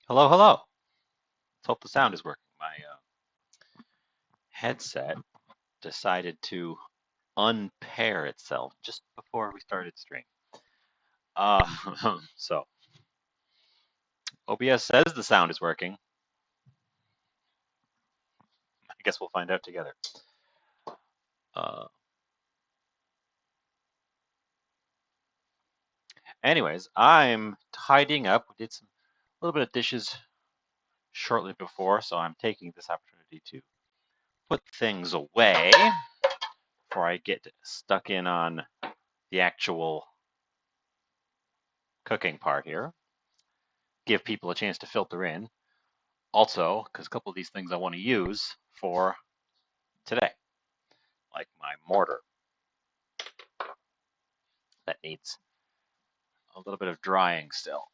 Hello, hello. Let's hope the sound is working. My headset decided to unpair itself just before we started stream. Uh, so OBS says the sound is working. I guess we'll find out together. Uh, Anyways, I'm tidying up. We did a little bit of dishes shortly before, so I'm taking this opportunity to put things away before I get stuck in on the actual cooking part here. Give people a chance to filter in. Also, because a couple of these things I want to use for today, like my mortar that needs a little bit of drying still.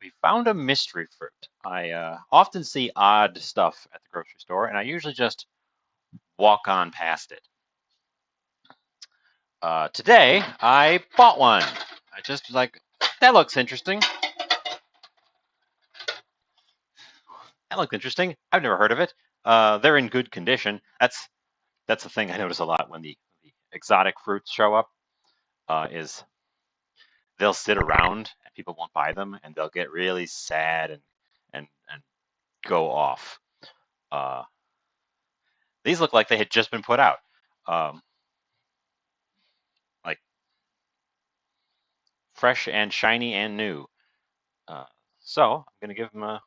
We found a mystery fruit. I often see odd stuff at the grocery store, and I usually just walk on past it. Today, I bought one. I just was like, that looks interesting. That looked interesting. I've never heard of it. They're in good condition. That's the thing I notice a lot when the exotic fruits show up. Is they'll sit around and people won't buy them, and they'll get really sad and go off. Uh, these look like they had just been put out, um, like fresh and shiny and new. Uh, so I'm gonna give them a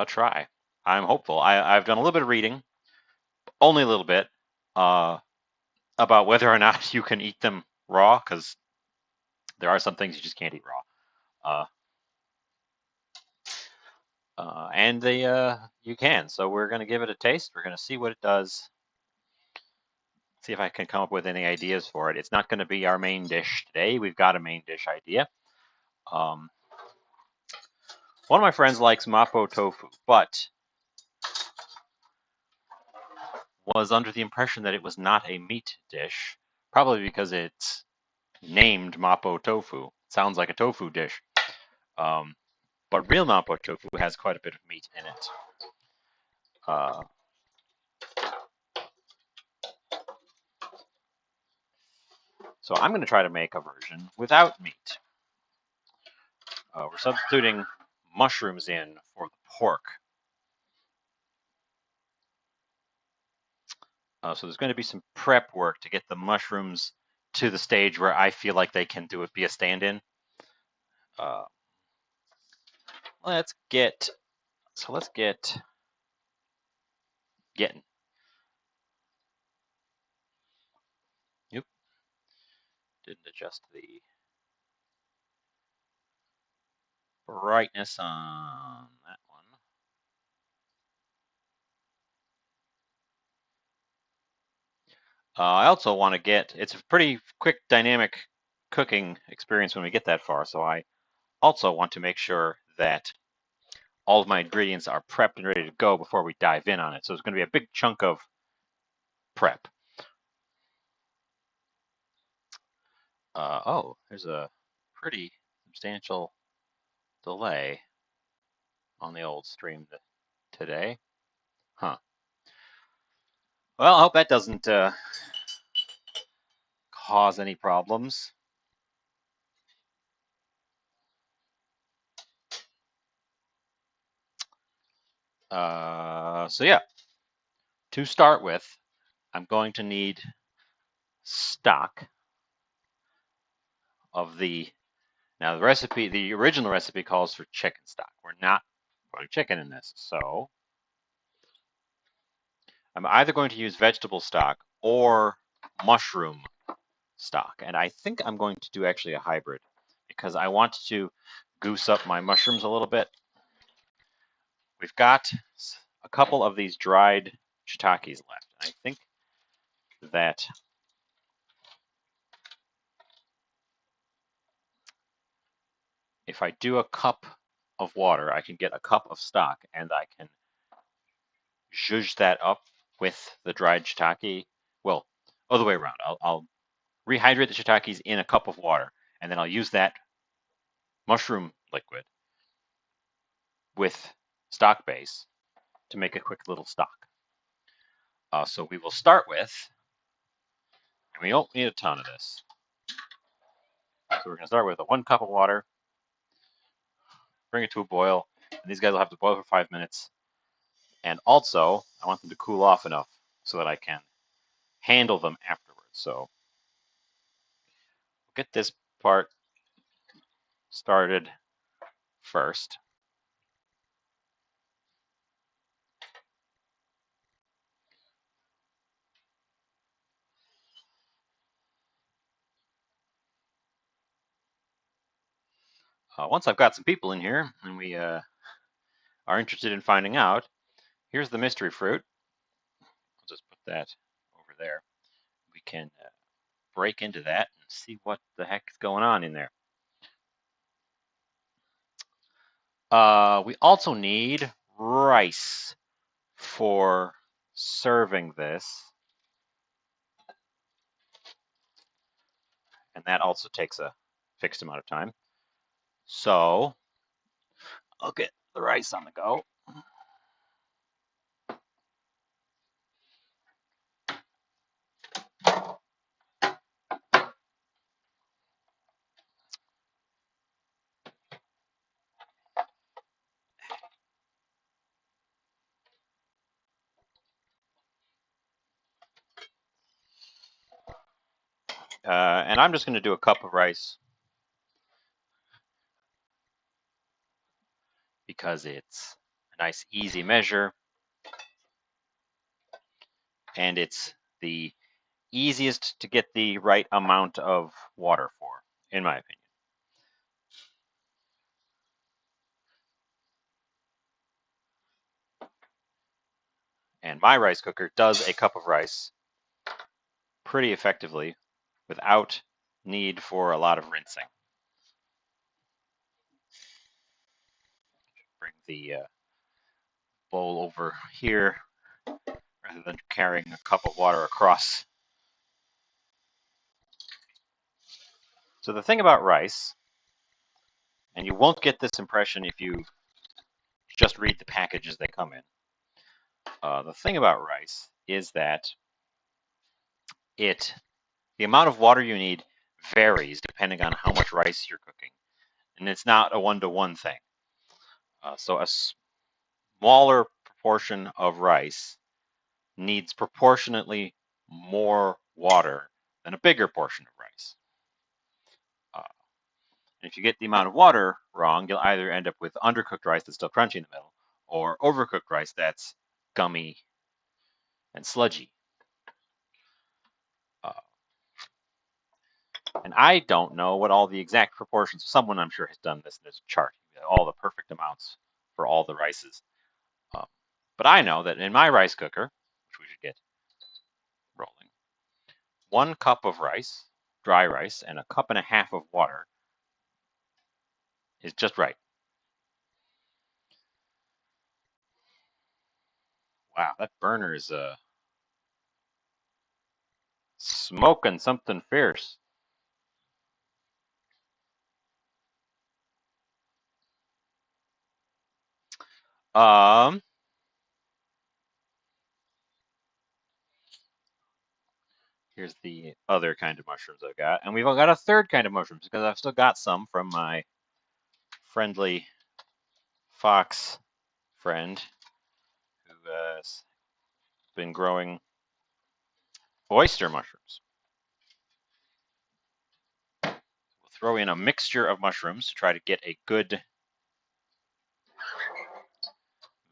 try. I'm hopeful. I've done a little bit of reading, only a little bit, uh, about whether or not you can eat them raw, because there are some things you just can't eat raw. And you can. So we're going to give it a taste. We're going to see what it does. See if I can come up with any ideas for it. It's not going to be our main dish today. We've got a main dish idea. Um, One of my friends likes Mapo Tofu, but was under the impression that it was not a meat dish, probably because it's named Mapo Tofu. Sounds like a tofu dish. Um, but real Mapo Tofu has quite a bit of meat in it. Uh, so I'm going to try to make a version without meat. We're substituting mushrooms in for the pork. So there's going to be some prep work to get the mushrooms to the stage where I feel like they can do it, be a stand-in. Uh, let's get getting. Nope, didn't adjust the brightness on that one. I also want to get. It's a pretty quick, dynamic cooking experience when we get that far. So I also want to make sure that all of my ingredients are prepped and ready to go before we dive in on it. So it's going to be a big chunk of prep. Oh, there's a pretty substantial delay on the old stream today. Huh. Well, I hope that doesn't cause any problems. So yeah, to start with, I'm going to need stock of now the recipe, the original recipe calls for chicken stock. We're not putting chicken in this, so I'm either going to use vegetable stock or mushroom stock. And I think I'm going to do actually a hybrid because I want to goose up my mushrooms a little bit. We've got a couple of these dried shiitakes left. I think that if I do a cup of water, I can get a cup of stock and I can zhuzh that up with the dried shiitake. Well, other way around. I'll rehydrate the shiitakes in a cup of water, and then I'll use that mushroom liquid with stock base to make a quick little stock. So we will start with, and we don't need a ton of this. So we're going to start with 1 cup of water, bring it to a boil, and these guys will have to boil for 5 minutes. And also, I want them to cool off enough so that I can handle them afterwards. So we'll get this part started first. Once I've got some people in here and we are interested in finding out, here's the mystery fruit. I'll just put that over there. We can break into that and see what the heck is going on in there. We also need rice for serving this. And that also takes a fixed amount of time. So I'll get the rice on the go. And I'm just going to do a cup of rice because it's a nice, easy measure. And it's the easiest to get the right amount of water for, in my opinion. And my rice cooker does a cup of rice pretty effectively without need for a lot of rinsing. Bring the bowl over here rather than carrying a cup of water across. So the thing about rice, and you won't get this impression if you just read the packages they come in. The thing about rice is that the amount of water you need varies depending on how much rice you're cooking. And it's not a one-to-one thing. So a smaller proportion of rice needs proportionately more water than a bigger portion of rice. And if you get the amount of water wrong, you'll either end up with undercooked rice that's still crunchy in the middle, or overcooked rice that's gummy and sludgy. And I don't know what all the exact proportions. Someone I'm sure has done this. There's a chart, all the perfect amounts for all the rices. But I know that in my rice cooker, which we should get rolling, 1 cup of rice, dry rice, and a cup and a half of water is just right. Wow, that burner is smoking something fierce. Here's the other kind of mushrooms I've got. And we've got a third kind of mushrooms because I've still got some from my friendly fox friend who has been growing oyster mushrooms. We'll throw in a mixture of mushrooms to try to get a good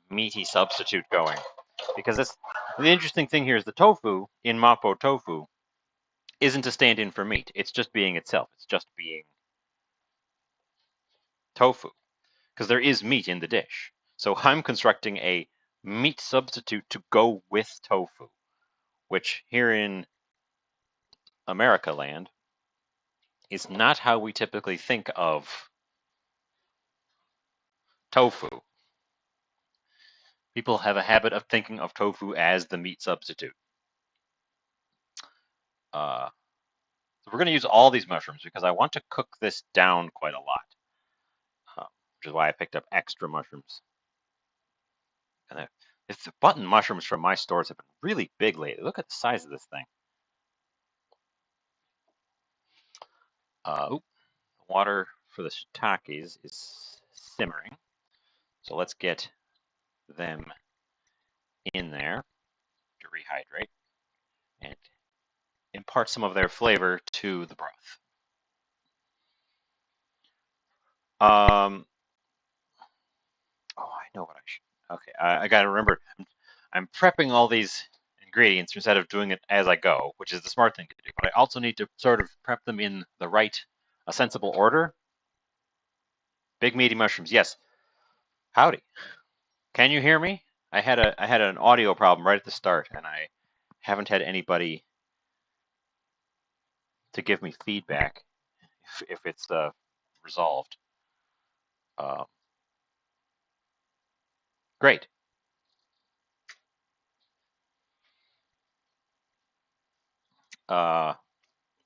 meaty substitute going. Because the interesting thing here is the tofu in Mapo Tofu isn't a stand-in for meat. It's just being itself. It's just being tofu. Because there is meat in the dish. So I'm constructing a meat substitute to go with tofu, which here in America land is not how we typically think of tofu. People have a habit of thinking of tofu as the meat substitute. So we're going to use all these mushrooms because I want to cook this down quite a lot, which is why I picked up extra mushrooms. And it's the button mushrooms from my stores have been really big lately. Look at the size of this thing. The water for the shiitakes is simmering, so let's get them in there to rehydrate and impart some of their flavor to the broth. Oh, I know what I should. Okay, I got to remember. I'm prepping all these ingredients instead of doing it as I go, which is the smart thing to do. But I also need to sort of prep them in the right, a sensible order. Big meaty mushrooms, yes. Howdy. Can you hear me? I had an audio problem right at the start, and I haven't had anybody to give me feedback if it's resolved. Great.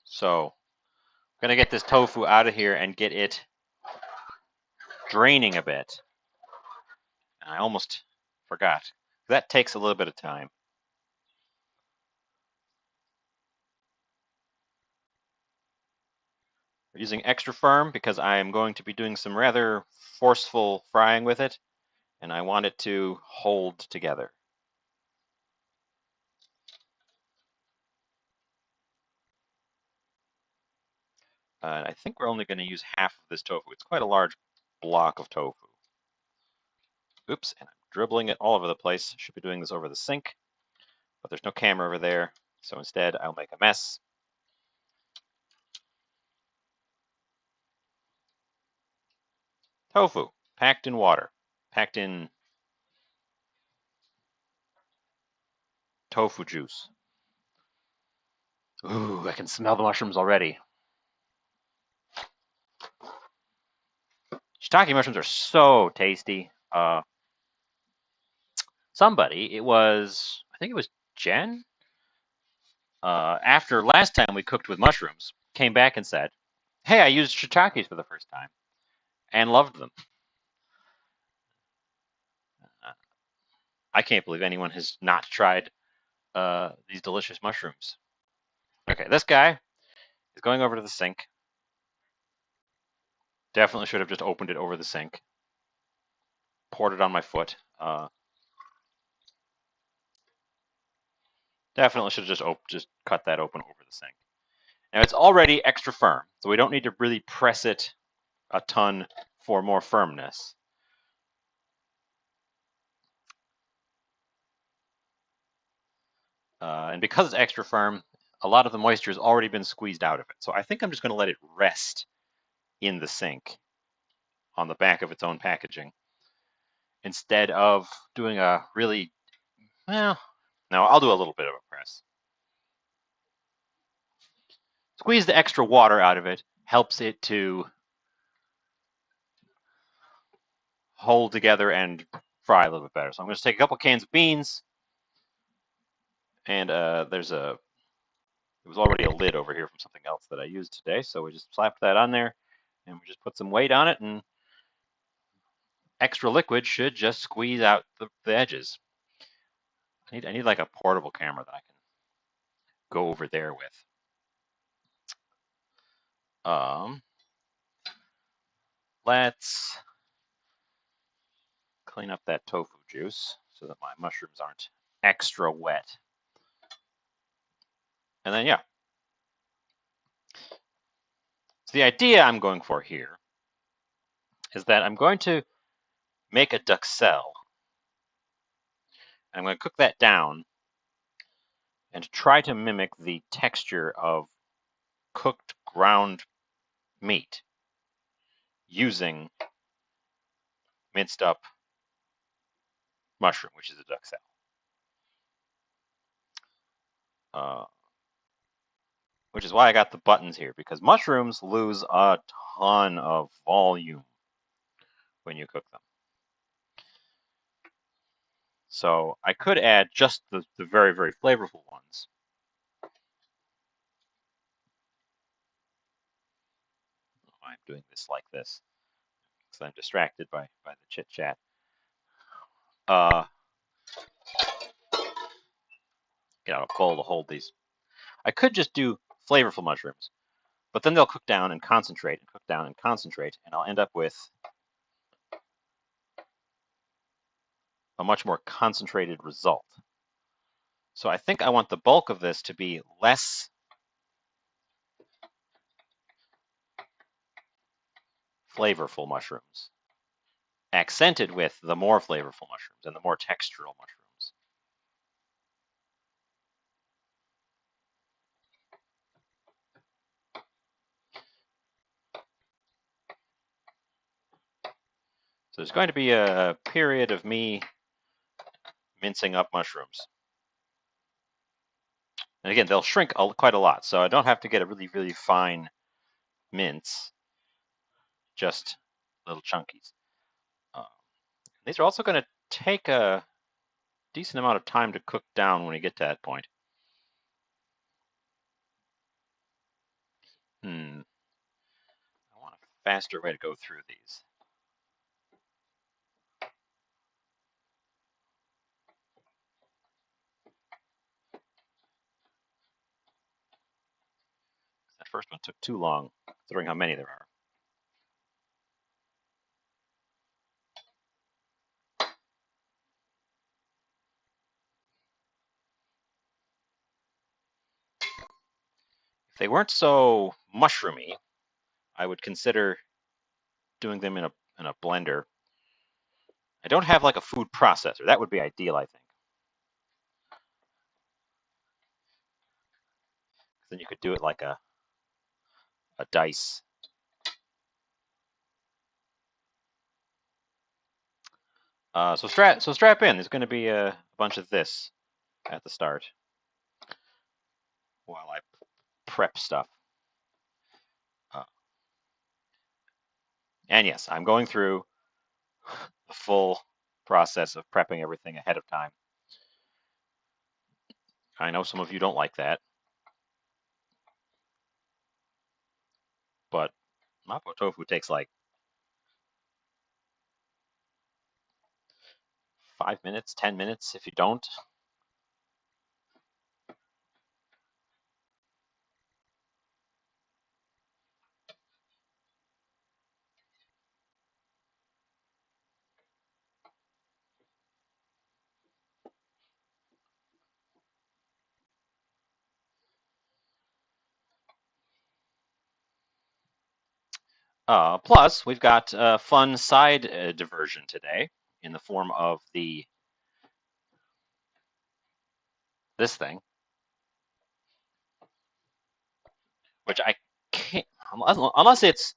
So I'm gonna get this tofu out of here and get it draining a bit. And I almost forgot. That takes a little bit of time. We're using extra firm because I am going to be doing some rather forceful frying with it, and I want it to hold together. I think we're only going to use half of this tofu. It's quite a large block of tofu. Oops, and I'm dribbling it all over the place. Should be doing this over the sink, but there's no camera over there, so instead I'll make a mess. Tofu, packed in water, packed in tofu juice. Ooh, I can smell the mushrooms already. Shiitake mushrooms are so tasty. Somebody, I think it was Jen, after last time we cooked with mushrooms, came back and said, "Hey, I used shiitakes for the first time and loved them." I can't believe anyone has not tried these delicious mushrooms. Okay, this guy is going over to the sink. Definitely should have just opened it over the sink. Poured it on my foot. Definitely should have just cut that open over the sink. Now it's already extra firm, so we don't need to really press it a ton for more firmness. And because it's extra firm, a lot of the moisture has already been squeezed out of it. So I think I'm just going to let it rest in the sink on the back of its own packaging instead of doing a really, well, no, I'll do a little bit of a press. Squeeze the extra water out of it, helps it to hold together and fry a little bit better. So I'm going to take a couple cans of beans, and it was already a lid over here from something else that I used today, so we just slapped that on there, and we just put some weight on it, and extra liquid should just squeeze out the edges. I need like a portable camera that I can go over there with. Let's clean up that tofu juice so that my mushrooms aren't extra wet. And then, yeah. So the idea I'm going for here is that I'm going to make a duxelle. I'm going to cook that down and try to mimic the texture of cooked ground meat using minced up mushroom, which is a duxelle. Which is why I got the buttons here, because mushrooms lose a ton of volume when you cook them. So I could add just the very, very flavorful ones. doing this like this because I'm distracted by the chit chat. Uh, Get out a bowl to hold these. I could just do flavorful mushrooms, but then they'll cook down and concentrate and cook down and concentrate, and I'll end up with a much more concentrated result. So I think I want the bulk of this to be less flavorful mushrooms, accented with the more flavorful mushrooms and the more textural mushrooms. So there's going to be a period of me mincing up mushrooms. And again, they'll shrink quite a lot, so I don't have to get a really, really fine mince, just little chunkies. These are also going to take a decent amount of time to cook down when we get to that point. I want a faster way to go through these. That first one took too long, considering how many there are. If they weren't so mushroomy, I would consider doing them in a blender. I don't have like a food processor. That would be ideal, I think. Then you could do it like a dice. So strap in. There's going to be a bunch of this at the start while I prep stuff. And yes, I'm going through the full process of prepping everything ahead of time. I know some of you don't like that, but Mapo Tofu takes like 5 minutes, 10 minutes if you don't. Plus, we've got a fun side diversion today in the form of this thing, which I can't, unless it's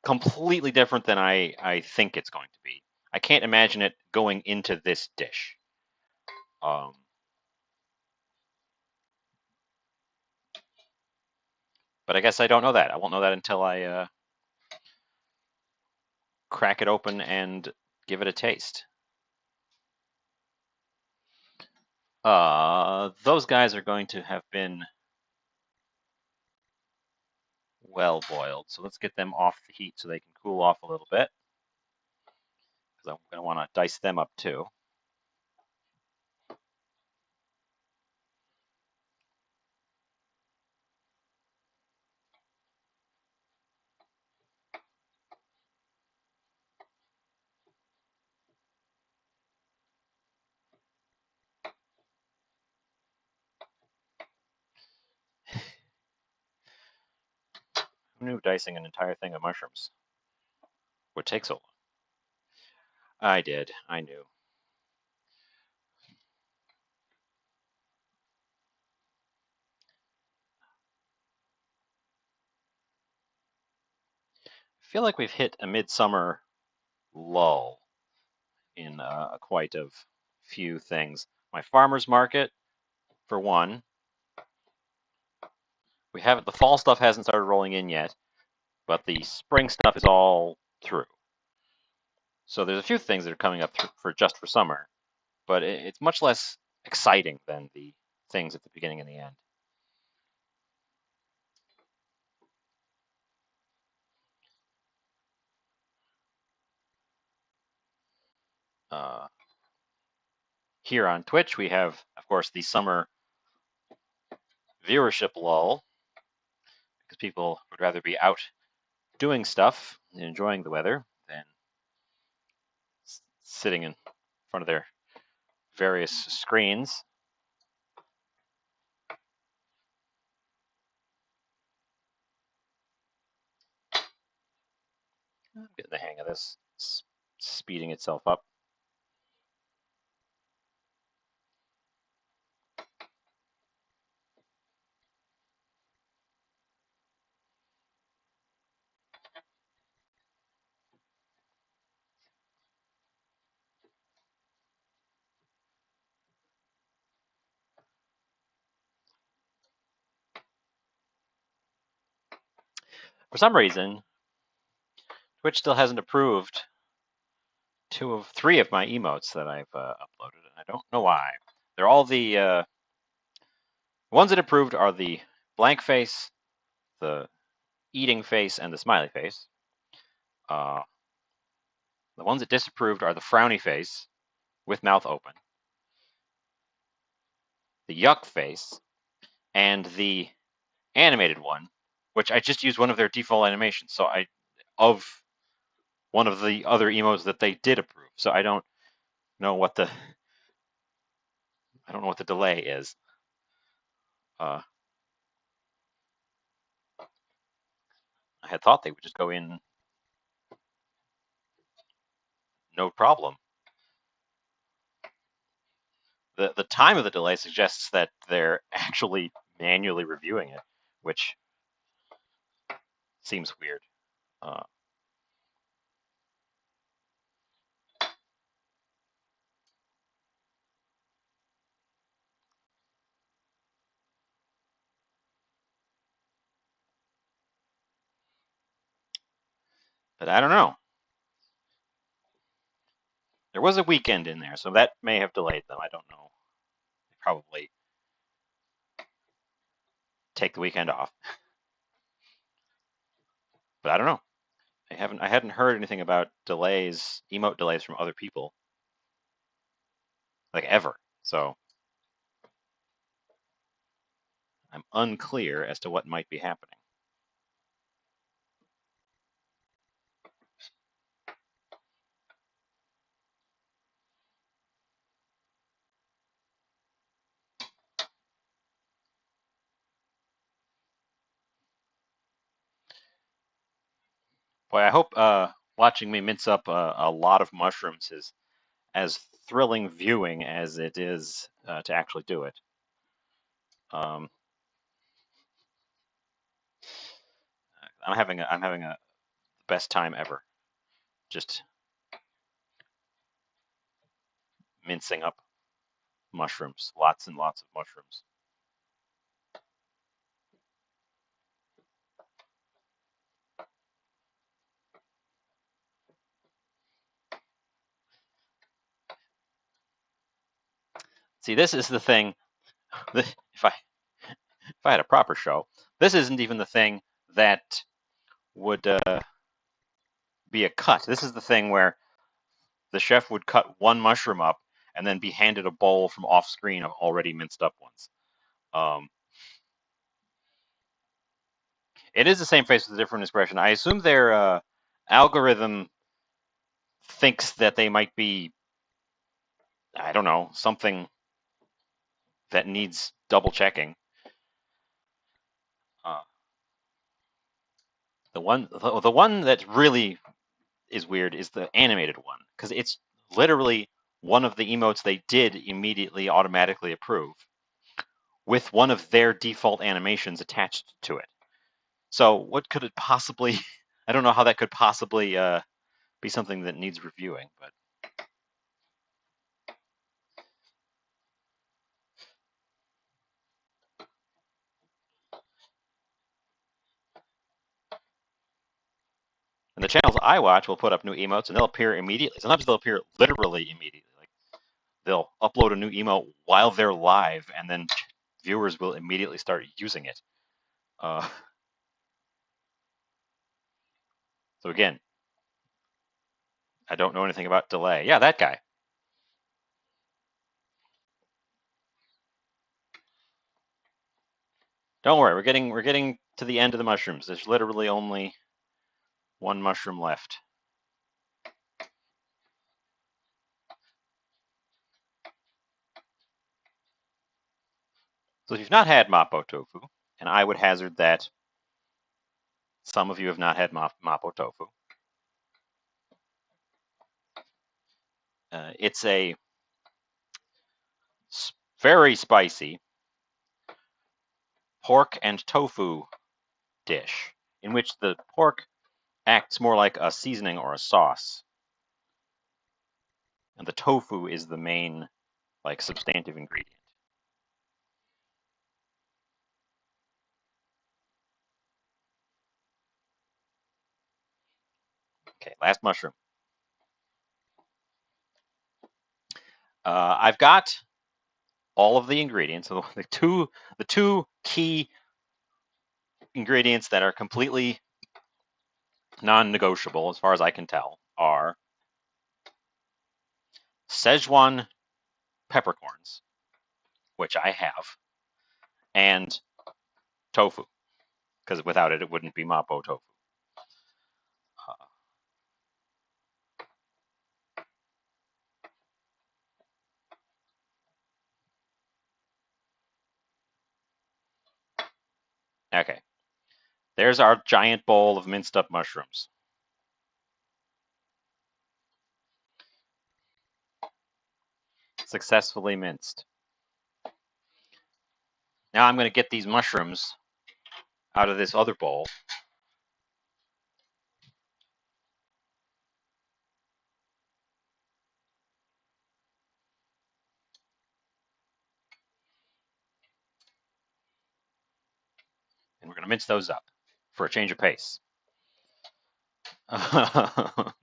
completely different than I think it's going to be. I can't imagine it going into this dish. But I guess I don't know that. I won't know that until I crack it open and give it a taste. Those guys are going to have been well boiled. So let's get them off the heat so they can cool off a little bit. Because I'm going to want to dice them up too. Who knew dicing an entire thing of mushrooms would take so long? I did. I knew. I feel like we've hit a midsummer lull in quite a few things. My farmer's market, for one. The fall stuff hasn't started rolling in yet, but the spring stuff is all through. So there's a few things that are coming up for summer, but it's much less exciting than the things at the beginning and the end. Here on Twitch, we have, of course, the summer viewership lull because people would rather be out doing stuff and enjoying the weather than sitting in front of their various screens. I'm getting the hang of this. It's speeding itself up. For some reason, Twitch still hasn't approved three of my emotes that I've uploaded, and I don't know why. They're all the ones that approved are the blank face, the eating face, and the smiley face. The ones that disapproved are the frowny face with mouth open, the yuck face, and the animated one, which I just used one of their default animations. So of one of the other emotes that they did approve. So I don't know what the delay is. I had thought they would just go in no problem. The time of the delay suggests that they're actually manually reviewing it, which seems weird. But I don't know. There was a weekend in there, so that may have delayed them. I don't know. They probably take the weekend off. But I don't know. I hadn't heard anything about delays, emote delays from other people, like ever. So I'm unclear as to what might be happening. Boy, I hope watching me mince up a lot of mushrooms is as thrilling viewing as it is to actually do it. Um, I'm having a best time ever, just mincing up mushrooms, lots and lots of mushrooms. See, this is the thing. If I had a proper show, this isn't even the thing that would be a cut. This is the thing where the chef would cut one mushroom up and then be handed a bowl from off screen of already minced up ones. It is the same face with a different expression. I assume their algorithm thinks that they might be, I don't know, something that needs double checking. The one that really is weird is the animated one, because it's literally one of the emotes they did immediately automatically approve with one of their default animations attached to it. So what could it possibly? I don't know how that could possibly be something that needs reviewing, but and the channels I watch will put up new emotes and they'll appear immediately. Sometimes they'll appear literally immediately. Like they'll upload a new emote while they're live, and then viewers will immediately start using it. So again, I don't know anything about delay. Yeah, that guy. Don't worry, we're getting to the end of the mushrooms. There's literally only one mushroom left. So if you've not had Mapo Tofu, and I would hazard that some of you have not had Mapo Tofu, it's a very spicy pork and tofu dish in which the pork acts more like a seasoning or a sauce, and the tofu is the main, like, substantive ingredient. Okay, last mushroom. I've got all of the ingredients. So the two key ingredients that are completely non-negotiable, as far as I can tell, are Szechuan peppercorns, which I have, and tofu, because without it, it wouldn't be Mapo Tofu. Okay, there's our giant bowl of minced up mushrooms. Successfully minced. Now I'm going to get these mushrooms out of this other bowl. And we're going to mince those up for a change of pace. I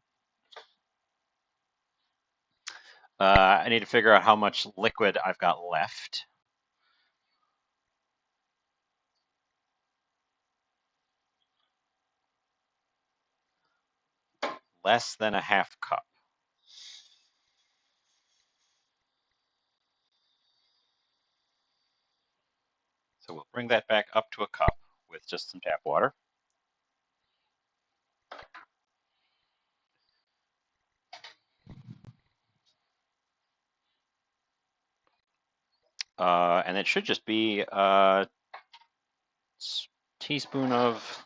need to figure out how much liquid I've got left. Less than a half cup. So we'll bring that back up to a cup with just some tap water. And it should just be a teaspoon of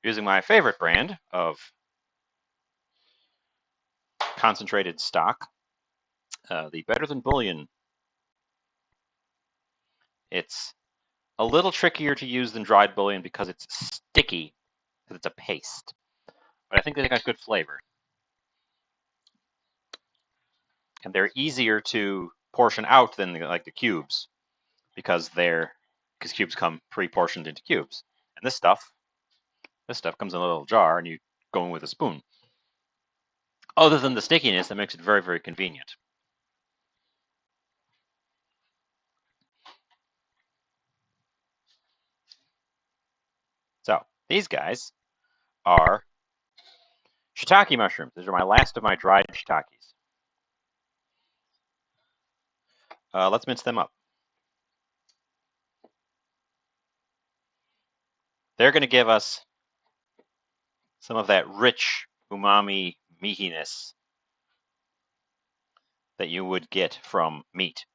using my favorite brand of concentrated stock, the Better Than Bullion. It's a little trickier to use than dried bullion because it's sticky, because it's a paste. But I think they got good flavor. And they're easier to portion out than like the cubes, because cubes come pre-portioned into cubes. And this stuff comes in a little jar, and you go in with a spoon. Other than the stickiness, that makes it very, very convenient. So these guys are shiitake mushrooms. These are my last of my dried shiitakes. Let's mince them up. They're going to give us some of that rich umami meatiness that you would get from meat.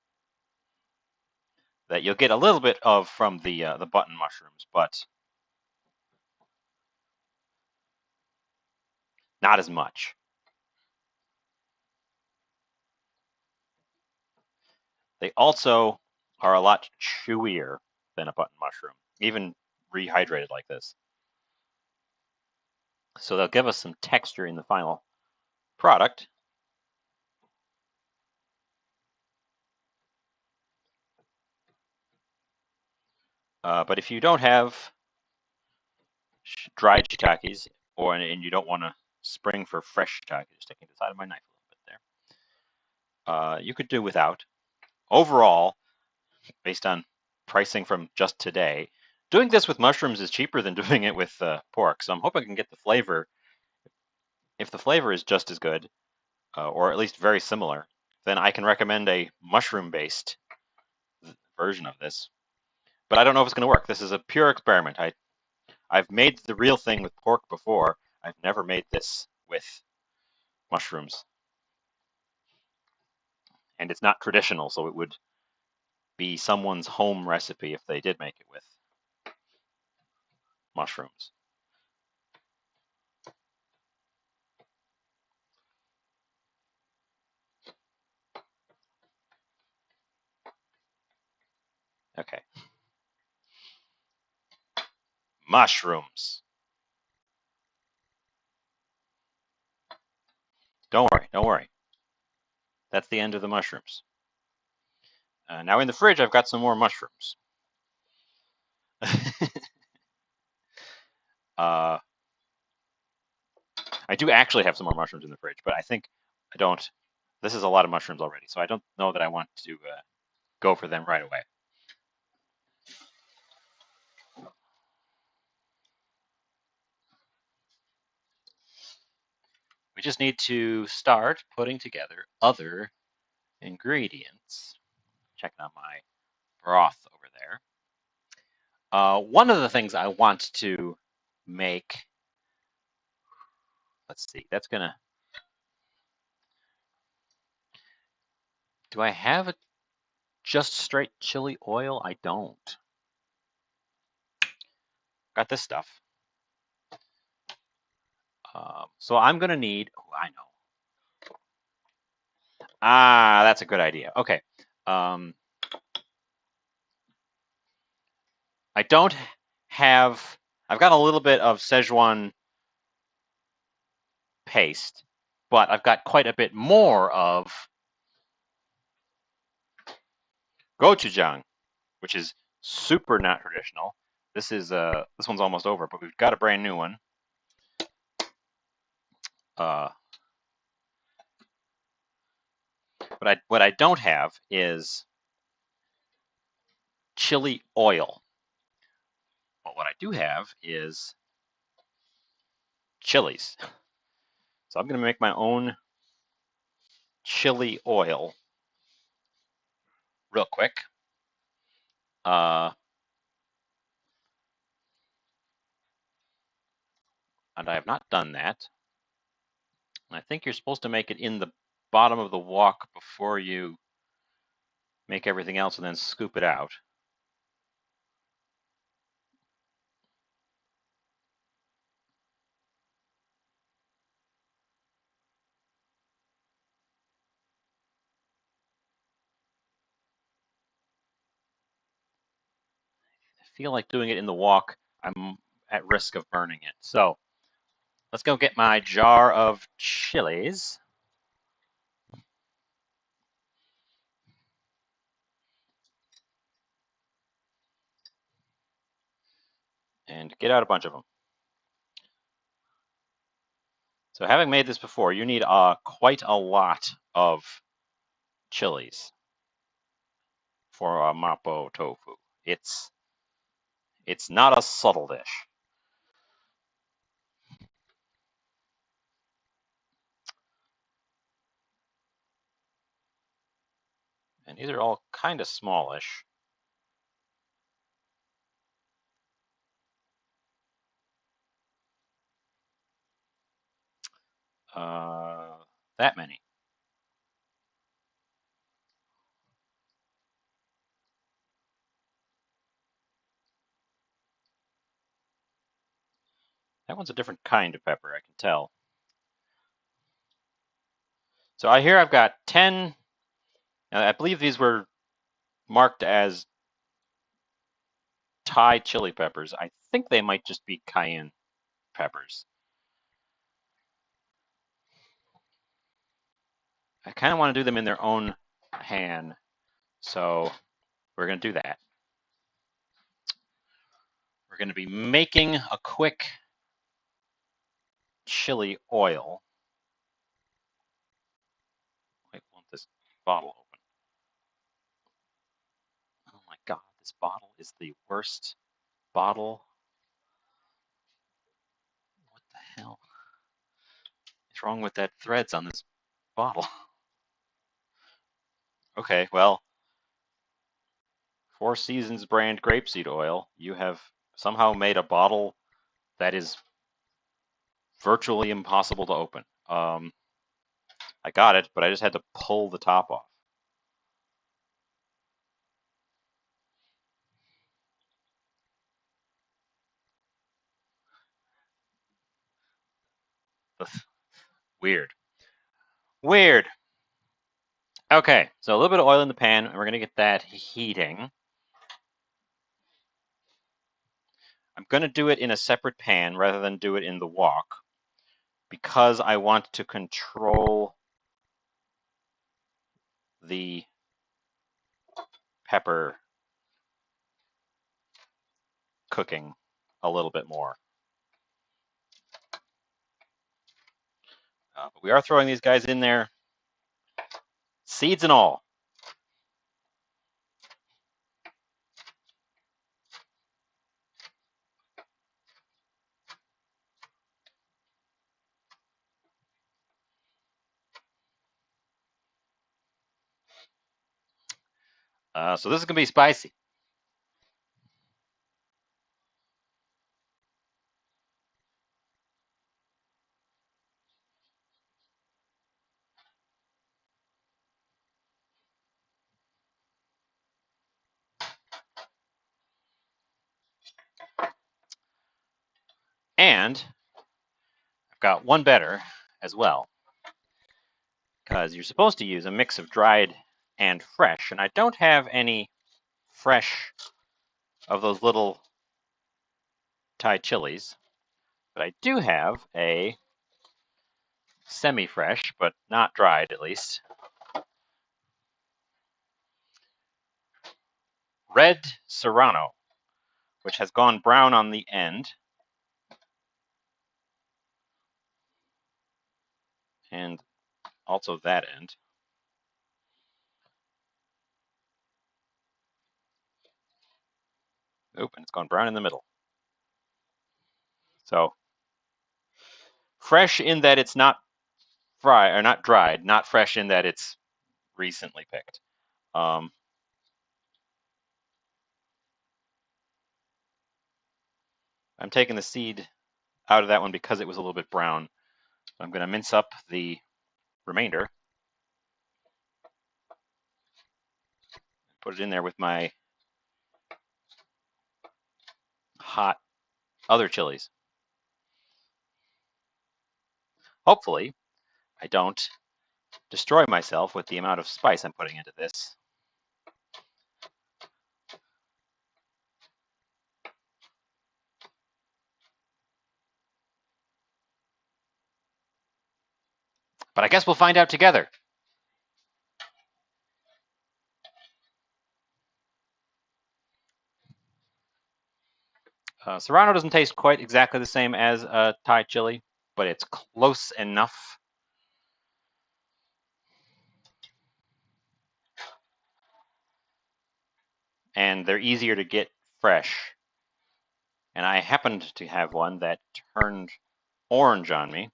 That you'll get a little bit of from the button mushrooms, but not as much. They also are a lot chewier than a button mushroom, even rehydrated like this. So they'll give us some texture in the final product. But if you don't have dried shiitakes, and you don't want to spring for fresh shiitake, just taking the side of my knife a little bit there, you could do without. Overall, based on pricing from just today, doing this with mushrooms is cheaper than doing it with pork. So I'm hoping I can get the flavor. If the flavor is just as good, or at least very similar, then I can recommend a mushroom-based version of this. But I don't know if it's going to work. This is a pure experiment. I've made the real thing with pork before. I've never made this with mushrooms. And it's not traditional, so it would be someone's home recipe if they did make it with mushrooms. Okay. Mushrooms. Don't worry, don't worry. That's the end of the mushrooms. Now in the fridge, I've got some more mushrooms. I do actually have some more mushrooms in the fridge, but I think I don't. This is a lot of mushrooms already, so I don't know that I want to go for them right away. We just need to start putting together other ingredients. Checking on my broth over there. One of the things I want to make, let's see, that's gonna, do I have just straight chili oil? I don't. Got this stuff. So I'm gonna need, oh, I know. Ah, that's a good idea. Okay. I don't have, I've got a little bit of Szechuan paste, but I've got quite a bit more of gochujang, which is super not traditional. This one's almost over, but we've got a brand new one. What I don't have is chili oil. But what I do have is chilies. So I'm going to make my own chili oil real quick. And I have not done that. I think you're supposed to make it in the bottom of the wok before you make everything else and then scoop it out. I feel like doing it in the wok, I'm at risk of burning it. So let's go get my jar of chilies. And get out a bunch of them. So having made this before, you need quite a lot of chilies for a Mapo tofu. It's not a subtle dish. And these are all kind of smallish. That many. That one's a different kind of pepper, I can tell. So I've got 10. I believe these were marked as Thai chili peppers. I think they might just be cayenne peppers. I kind of want to do them in their own pan, so we're going to do that. We're going to be making a quick chili oil. Wait, I want this bottle open. Oh my god, this bottle is the worst bottle. What the hell is wrong with that threads on this bottle. Okay, well, Four Seasons brand grapeseed oil. You have somehow made a bottle that is virtually impossible to open. I got it, but I just had to pull the top off. Weird. Weird. Okay, so a little bit of oil in the pan, and we're going to get that heating. I'm going to do it in a separate pan rather than do it in the wok because I want to control the pepper cooking a little bit more. But we are throwing these guys in there, seeds and all. So this is going to be spicy. And I've got one better as well, because you're supposed to use a mix of dried and fresh, and I don't have any fresh of those little Thai chilies, but I do have a semi-fresh, but not dried at least, red serrano, which has gone brown on the end, and also that end. Oop, and it's gone brown in the middle. So fresh in that it's not fried or not dried, not fresh in that it's recently picked. I'm taking the seed out of that one because it was a little bit brown. I'm going to mince up the remainder, put it in there with my hot other chilies. Hopefully, I don't destroy myself with the amount of spice I'm putting into this. But I guess we'll find out together. Serrano doesn't taste quite exactly the same as Thai chili, but it's close enough. And they're easier to get fresh. And I happened to have one that turned orange on me.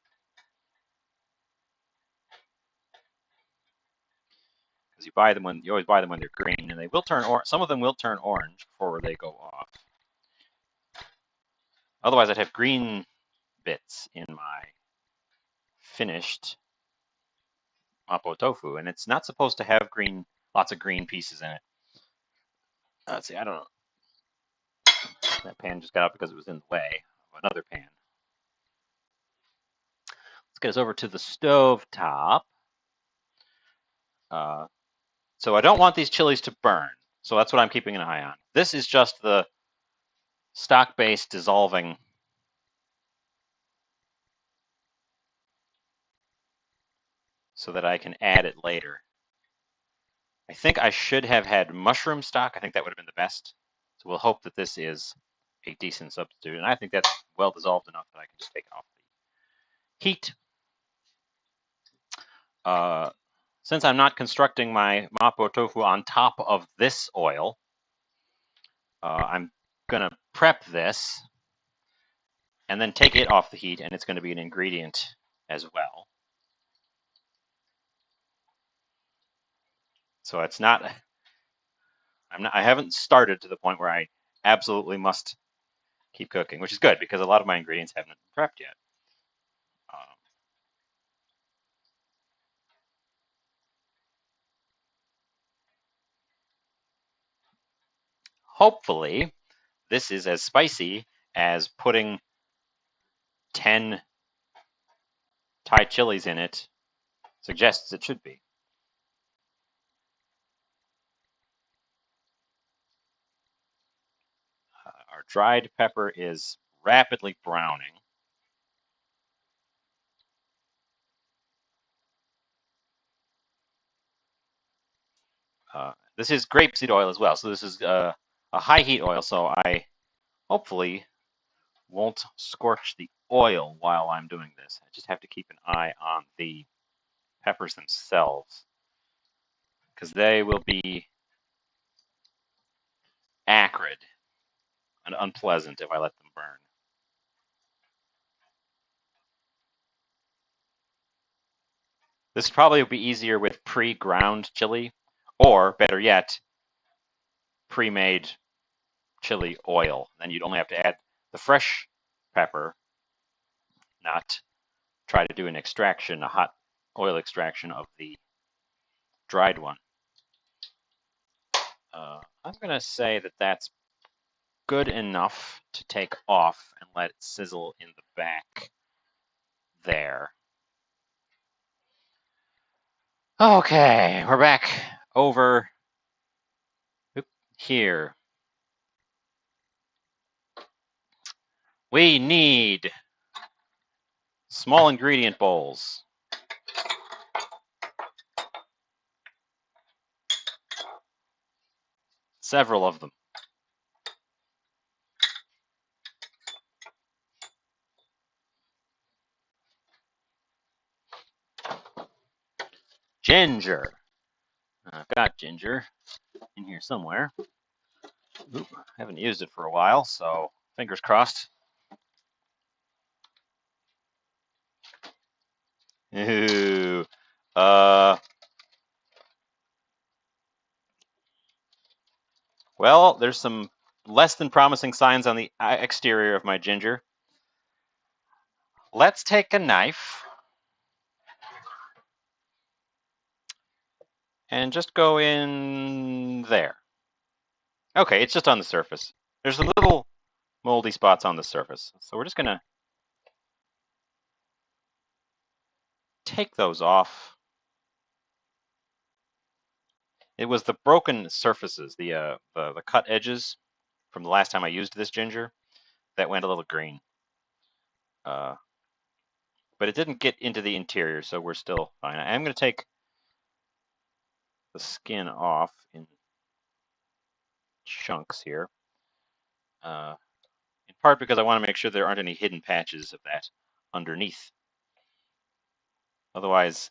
Because you always buy them when they're green, and they will turn orange. Some of them will turn orange before they go off. Otherwise, I'd have green bits in my finished Mapo Tofu, and it's not supposed to have lots of green pieces in it. Let's see, I don't know. That pan just got out because it was in the way of another pan. Let's get us over to the stove top. So I don't want these chilies to burn, so that's what I'm keeping an eye on. This is just the stock base dissolving so that I can add it later. I think I should have had mushroom stock. I think that would have been the best. So we'll hope that this is a decent substitute. And I think that's well dissolved enough that I can just take it off the heat. Since I'm not constructing my Mapo Tofu on top of this oil, I'm going to prep this and then take it off the heat, and it's going to be an ingredient as well. So it's not. I haven't started to the point where I absolutely must keep cooking, which is good because a lot of my ingredients haven't been prepped yet. Hopefully, this is as spicy as putting 10 Thai chilies in it suggests it should be. Our dried pepper is rapidly browning. This is grapeseed oil as well, so this is a high heat oil, so I hopefully won't scorch the oil while I'm doing this. I just have to keep an eye on the peppers themselves because they will be acrid and unpleasant if I let them burn. This probably would be easier with pre-ground chili, or better yet, pre-made chili oil. Then you'd only have to add the fresh pepper, not try to do an extraction, a hot oil extraction of the dried one. I'm going to say that that's good enough to take off and let it sizzle in the back there. Okay, we're back over here. We need small ingredient bowls. Several of them. Ginger. I've got ginger in here somewhere. Oop, haven't used it for a while, so fingers crossed. Ooh. Well, there's some less than promising signs on the exterior of my ginger. Let's take a knife and just go in there. Okay, it's just on the surface. There's some little moldy spots on the surface. So we're just going to take those off. It was the broken surfaces, the cut edges from the last time I used this ginger that went a little green. But it didn't get into the interior, so we're still fine. I am going to take the skin off in chunks here. In part because I want to make sure there aren't any hidden patches of that underneath. Otherwise,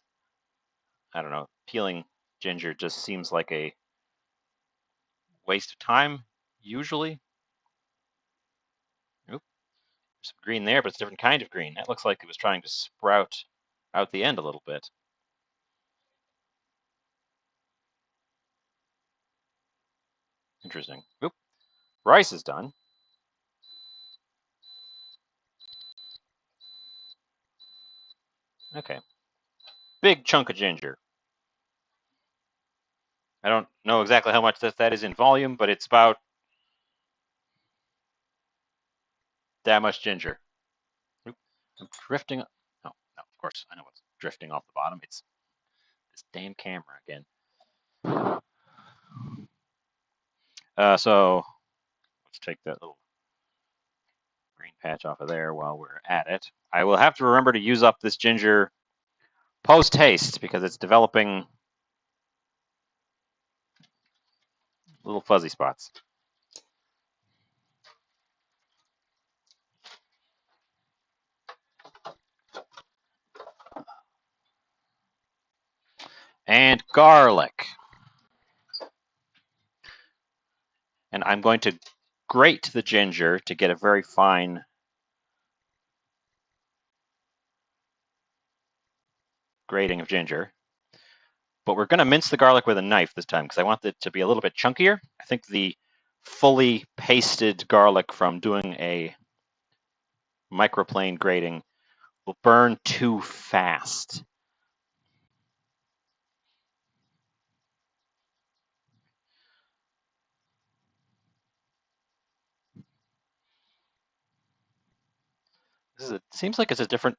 I don't know, peeling ginger just seems like a waste of time, usually. Oop, there's some green there, but it's a different kind of green. That looks like it was trying to sprout out the end a little bit. Interesting. Oop, rice is done. Okay. Big chunk of ginger. I don't know exactly how much that is in volume, but it's about that much ginger. Oop, I'm drifting. No, no, of course, I know what's drifting off the bottom. It's this damn camera again. So let's take that little green patch off of there while we're at it. I will have to remember to use up this ginger post-haste because it's developing little fuzzy spots. And garlic. And I'm going to grate the ginger to get a very fine grating of ginger. but we're going to mince the garlic with a knife this time because I want it to be a little bit chunkier. I think the fully pasted garlic from doing a microplane grating will burn too fast. It seems like it's a different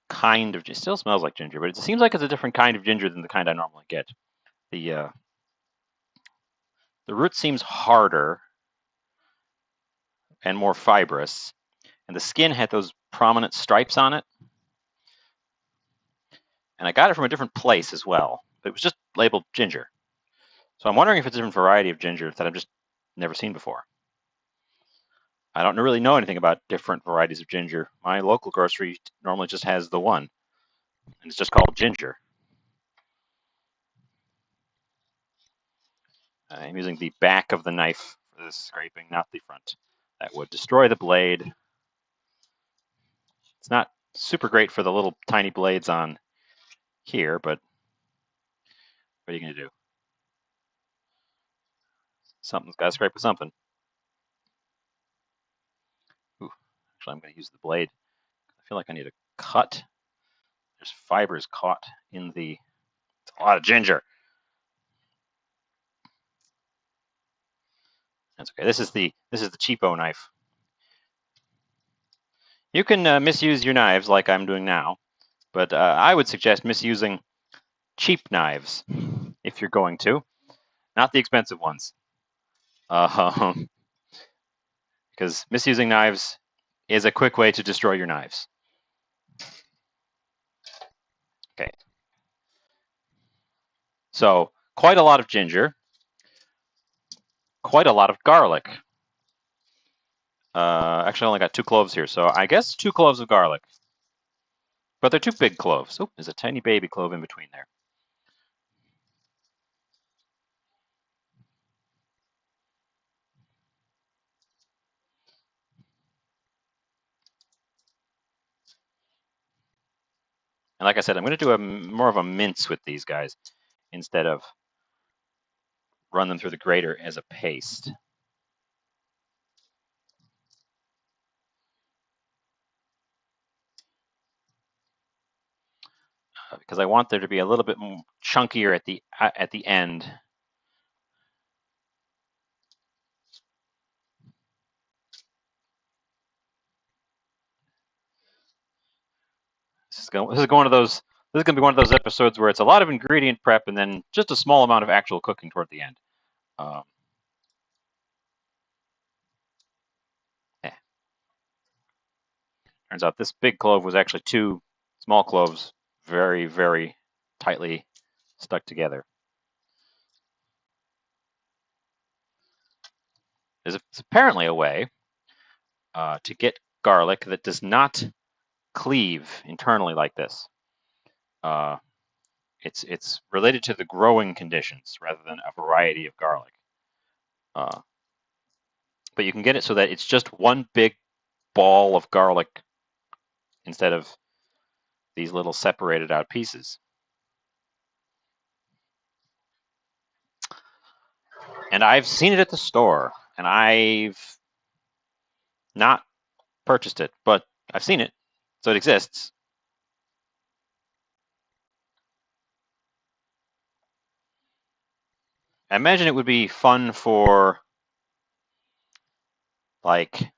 kind of. It still smells like ginger, but it seems like it's a different kind of ginger than the kind I normally get. The root seems harder and more fibrous, and the skin had those prominent stripes on it. And I got it from a different place as well. It was just labeled ginger. So I'm wondering if it's a different variety of ginger that I've just never seen before. I don't really know anything about different varieties of ginger. My local grocery normally just has the one, and it's just called ginger. I'm using the back of the knife for this scraping, not the front. That would destroy the blade. It's not super great for the little tiny blades on here, but what are you going to do? Something's got to scrape with something. Ooh, actually, I'm going to use the blade. I feel like I need a cut. There's fibers caught in the. It's a lot of ginger. That's okay. This is the cheapo knife. You can misuse your knives like I'm doing now, but I would suggest misusing cheap knives if you're going to, not the expensive ones. Because misusing knives is a quick way to destroy your knives. Okay. So quite a lot of ginger, quite a lot of garlic. Actually, I only got 2 cloves here, so I guess 2 cloves of garlic. But they're 2 big cloves. Oh, there's a tiny baby clove in between there. And like I said, I'm going to do more of a mince with these guys instead of run them through the grater as a paste. Because I want there to be a little bit more chunkier at the end. This is going to be one of those episodes where it's a lot of ingredient prep and then just a small amount of actual cooking toward the end. Yeah. Turns out this big clove was actually 2 small cloves, very, very tightly stuck together. There's apparently a way to get garlic that does not cleave internally like this. It's related to the growing conditions rather than a variety of garlic. But you can get it so that it's just one big ball of garlic instead of these little separated out pieces. And I've seen it at the store, and I've not purchased it, but I've seen it, so it exists. I imagine it would be fun for like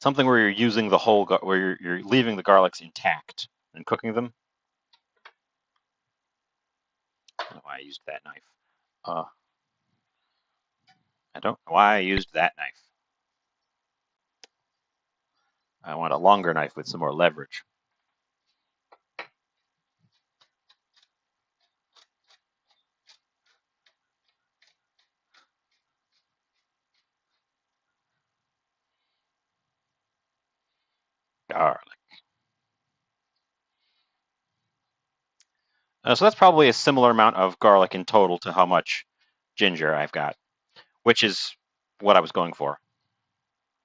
something where you're using the whole, where you're leaving the garlics intact and cooking them. I don't know why I used that knife. I don't know why I used that knife. I want a longer knife with some more leverage. Garlic. So that's probably a similar amount of garlic in total to how much ginger I've got, which is what I was going for.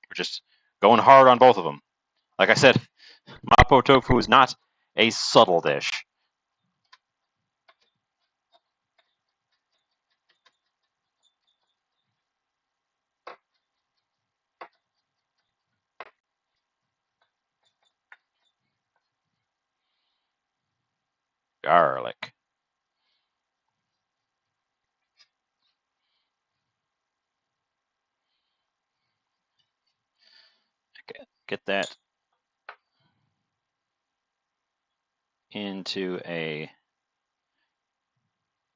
We're just going hard on both of them. Like I said, Mapo Tofu is not A subtle dish. Garlic. Get that into a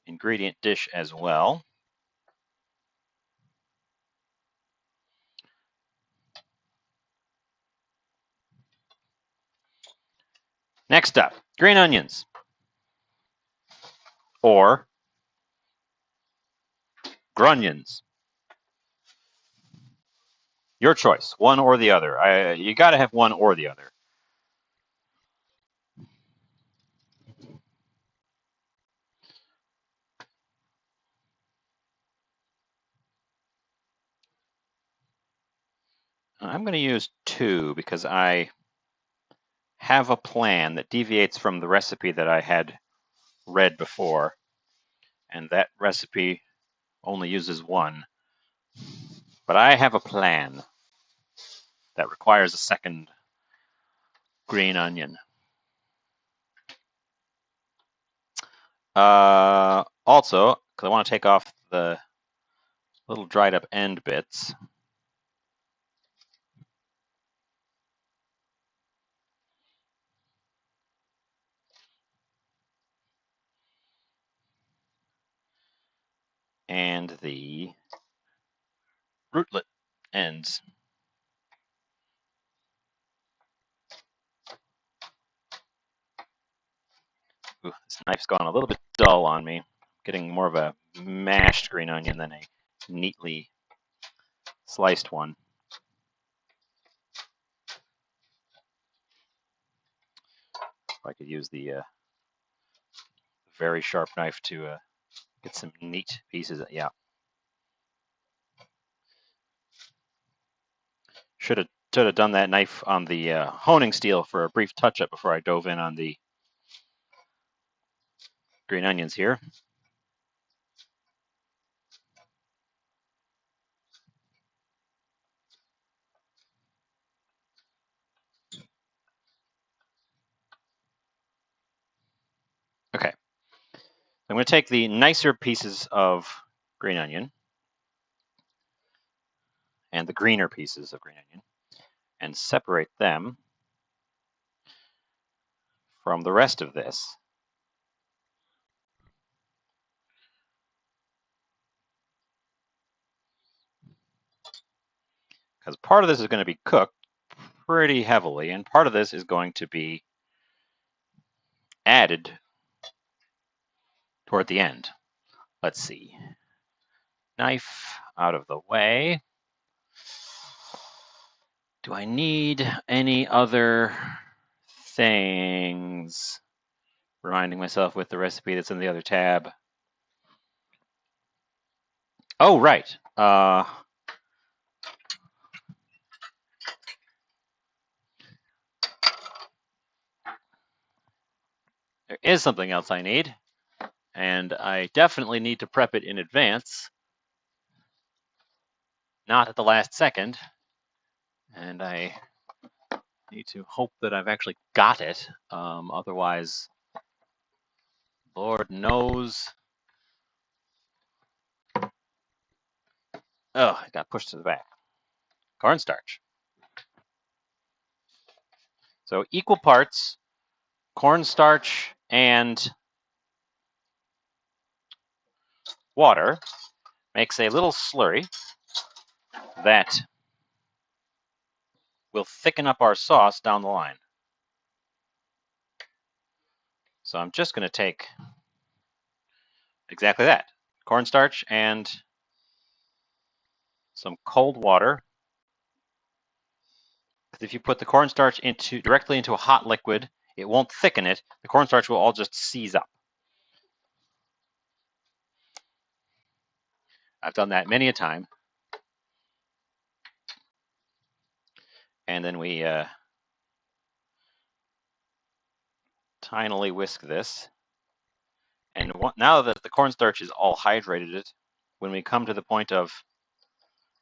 ingredient dish as well. Next up, green onions. Or grunions. Your choice, one or the other. You got to have one or the other. I'm going to use 2 because I have a plan that deviates from the recipe that I had read before, and that recipe only uses 1. But I have a plan that requires a second green onion. Also, because I want to take off the little dried up end bits. And the rootlet ends. Ooh, this knife's gone a little bit dull on me. Getting more of a mashed green onion than a neatly sliced one. If I could use the very sharp knife to get some neat pieces. Yeah. Should have done that knife on the honing steel for a brief touch-up before I dove in on the green onions here. Okay. I'm going to take the nicer pieces of green onion and the greener pieces of green onion and separate them from the rest of this. Because part of this is going to be cooked pretty heavily, and part of this is going to be added toward the end. Let's see. Knife out of the way. Do I need any other things? Reminding myself with the recipe that's in the other tab. Oh, right. There is something else I need, and I definitely need to prep it in advance, not at the last second. And I need to hope that I've actually got it. Otherwise, Lord knows. Oh, it got pushed to the back. Cornstarch. So equal parts cornstarch and water makes a little slurry that will thicken up our sauce down the line. So I'm just going to take exactly that. Cornstarch and some cold water. Because if you put the cornstarch directly into a hot liquid, it won't thicken it. The cornstarch will all just seize up. I've done that many a time. And then we tinily whisk this. And now that the cornstarch is all hydrated, when we come to the point of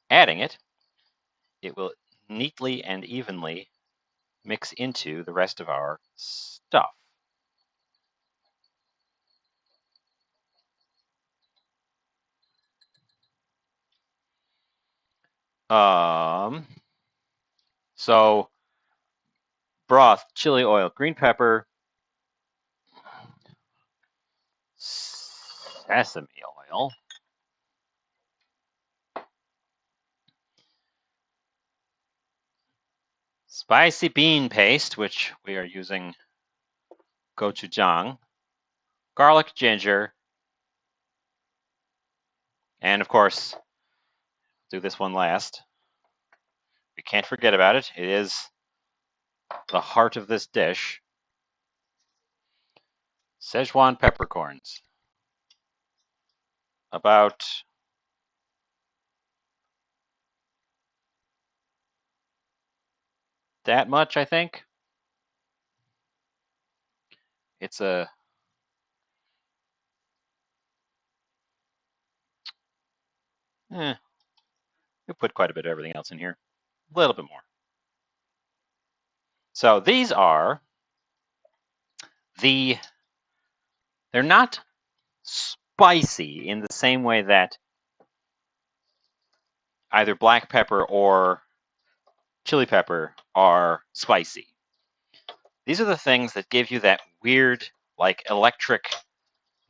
adding it, it will neatly and evenly mix into the rest of our stuff. So broth, chili oil, green pepper, sesame oil, spicy bean paste, which we are using gochujang, garlic, ginger, and of course, do this one last. We can't forget about it. It is the heart of this dish. Szechuan peppercorns. About that much, I think. It's a we put quite a bit of everything else in here. A little bit more. So these are they're not spicy in the same way that either black pepper or chili pepper are spicy. These are the things that give you that weird, like, electric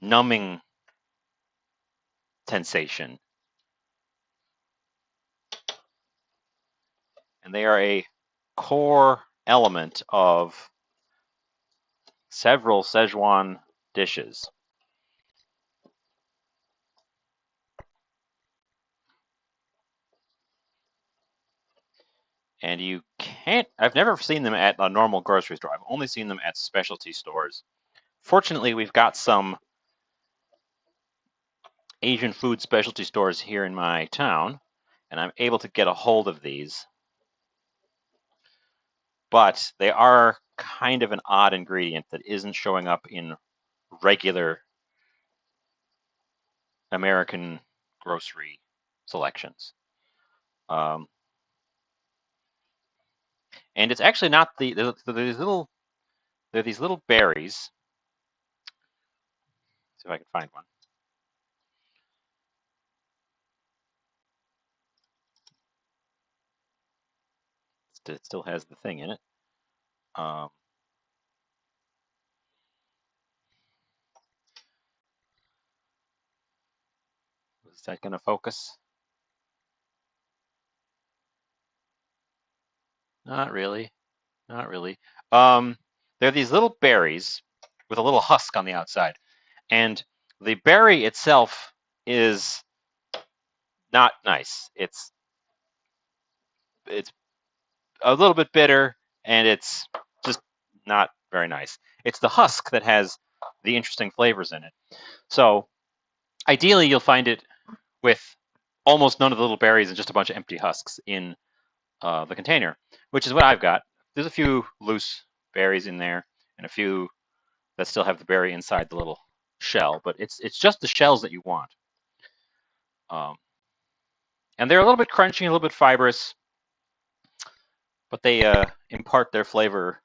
numbing sensation. And they are a core element of several Szechuan dishes. And you can't, I've never seen them at a normal grocery store. I've only seen them at specialty stores. Fortunately, we've got some Asian food specialty stores here in my town, and I'm able to get a hold of these. But they are kind of an odd ingredient that isn't showing up in regular American grocery selections. And it's actually not they're these little berries. See if I can find one. It still has the thing in it. Is that going to focus? Not really. Not really. They're these little berries with a little husk on the outside. And the berry itself is not nice. It's a little bit bitter, and it's just not very nice. It's the husk that has the interesting flavors in it. So ideally, you'll find it with almost none of the little berries and just a bunch of empty husks in the container, which is what I've got. There's a few loose berries in there and a few that still have the berry inside the little shell, but it's just the shells that you want. And they're a little bit crunchy, a little bit fibrous, but they impart their flavor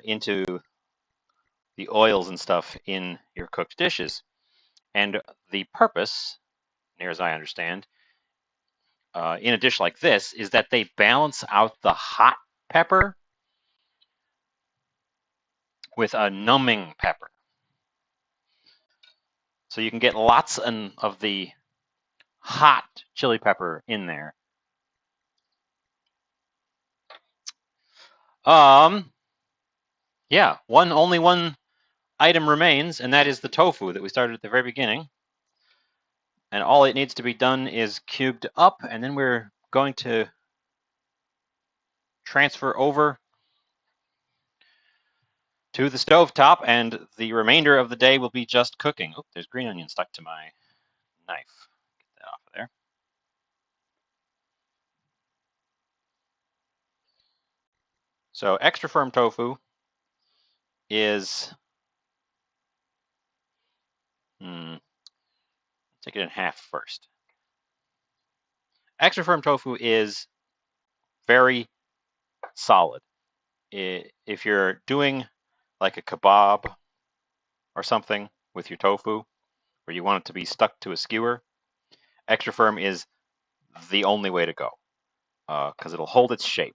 into the oils and stuff in your cooked dishes. And the purpose, near as I understand, in a dish like this, is that they balance out the hot pepper with a numbing pepper. So you can get lots of the hot chili pepper in there. Yeah, only one item remains, and that is the tofu that we started at the very beginning. And all it needs to be done is cubed up, and then we're going to transfer over to the stovetop, and the remainder of the day will be just cooking. Oh, there's green onion stuck to my knife. Get that off of there. So extra firm tofu is, take it in half first. Extra firm tofu is very solid. If you're doing like a kebab or something with your tofu, where you want it to be stuck to a skewer, extra firm is the only way to go, because it'll hold its shape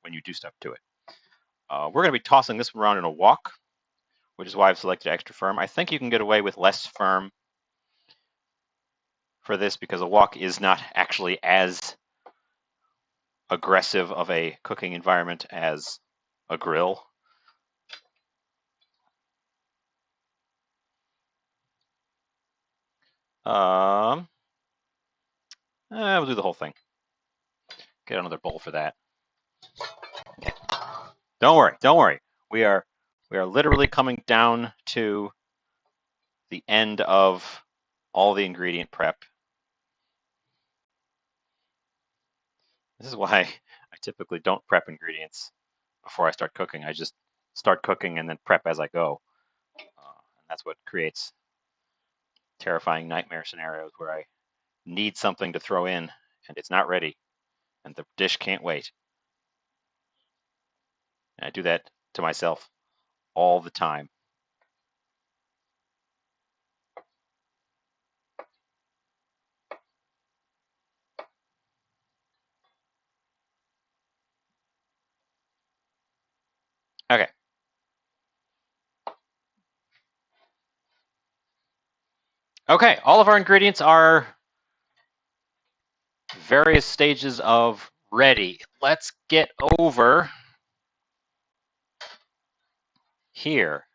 when you do stuff to it. We're going to be tossing this one around in a wok, which is why I've selected extra firm. I think you can get away with less firm for this because a wok is not actually as aggressive of a cooking environment as a grill. We'll do the whole thing. Get another bowl for that. Okay. Don't worry. We are literally coming down to the end of all the ingredient prep. This is why I typically don't prep ingredients before I start cooking. I just start cooking and then prep as I go. And that's what creates terrifying nightmare scenarios where I need something to throw in and it's not ready and the dish can't wait. And I do that to myself all the time. Okay. Okay, all of our ingredients are various stages of ready. Let's get over here.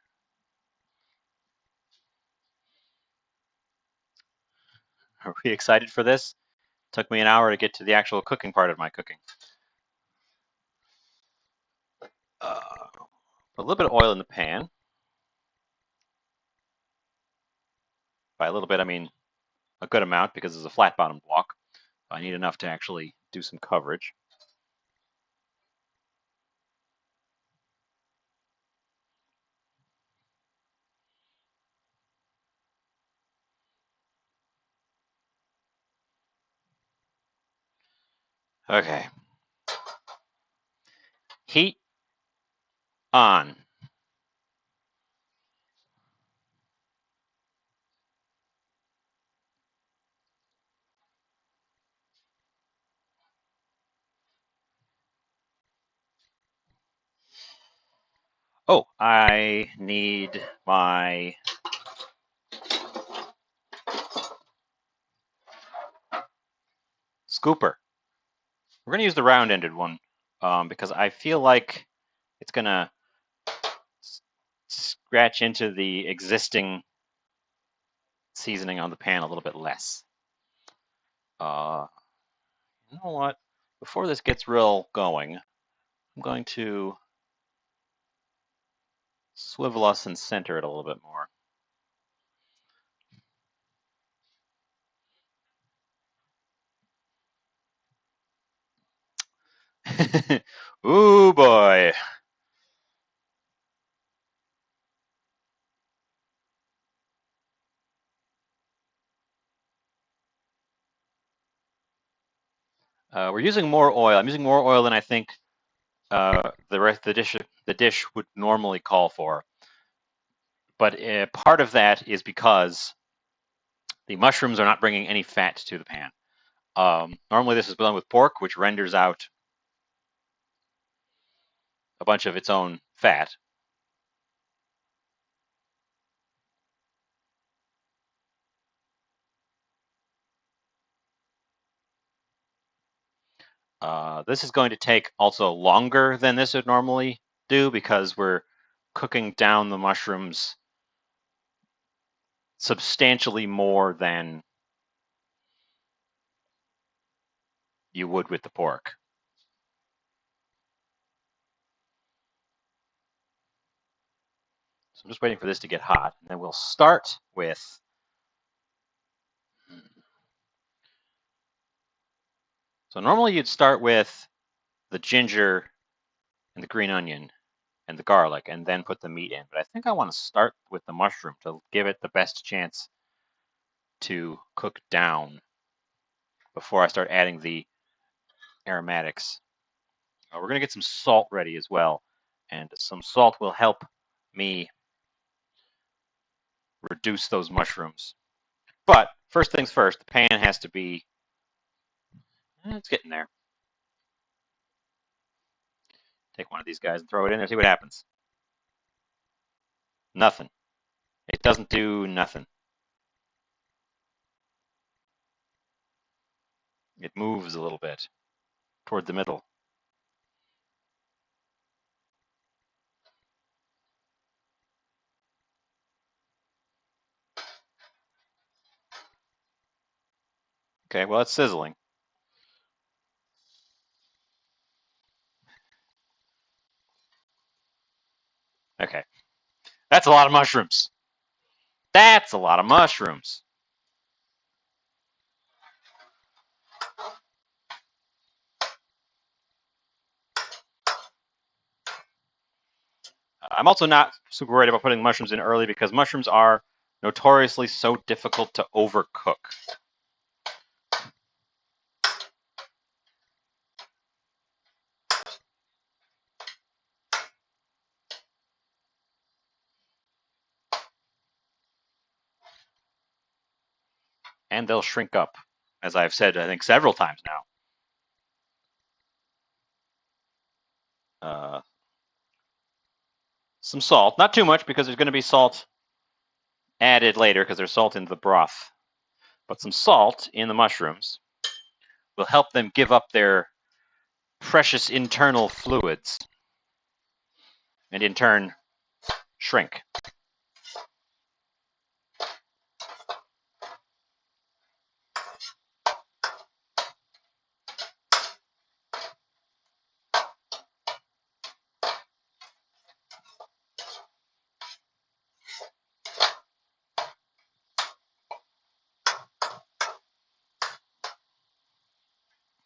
Are we excited for this? It took me an hour to get to the actual cooking part of my cooking. Put a little bit of oil in the pan. By a little bit, I mean a good amount because it's a flat-bottomed wok. I need enough to actually do some coverage. Okay. Heat on. Oh, I need my scooper. We're going to use the round-ended one because I feel like it's going to scratch into the existing seasoning on the pan a little bit less. You know what? Before this gets real going, I'm going to swivel us and center it a little bit more. Ooh, boy. We're using more oil. I'm using more oil than I think the dish would normally call for. But part of that is because the mushrooms are not bringing any fat to the pan. Normally this is done with pork, which renders out a bunch of its own fat. This is going to take also longer than this would normally do because we're cooking down the mushrooms substantially more than you would with the pork. So I'm just waiting for this to get hot, and then we'll start with so normally you'd start with the ginger and the green onion and the garlic, and then put the meat in. But I think I want to start with the mushroom to give it the best chance to cook down before I start adding the aromatics. We're going to get some salt ready as well, and some salt will help me reduce those mushrooms. But first things first, the pan has to be, it's getting there. Take one of these guys and throw it in there, see what happens. Nothing. It doesn't do nothing. It moves a little bit toward the middle. Okay, well, it's sizzling. Okay. That's a lot of mushrooms. That's a lot of mushrooms. I'm also not super worried about putting mushrooms in early because mushrooms are notoriously so difficult to overcook. And they'll shrink up, as I've said, I think, several times now. Some salt, not too much because there's going to be salt added later because there's salt in the broth. But some salt in the mushrooms will help them give up their precious internal fluids and in turn shrink.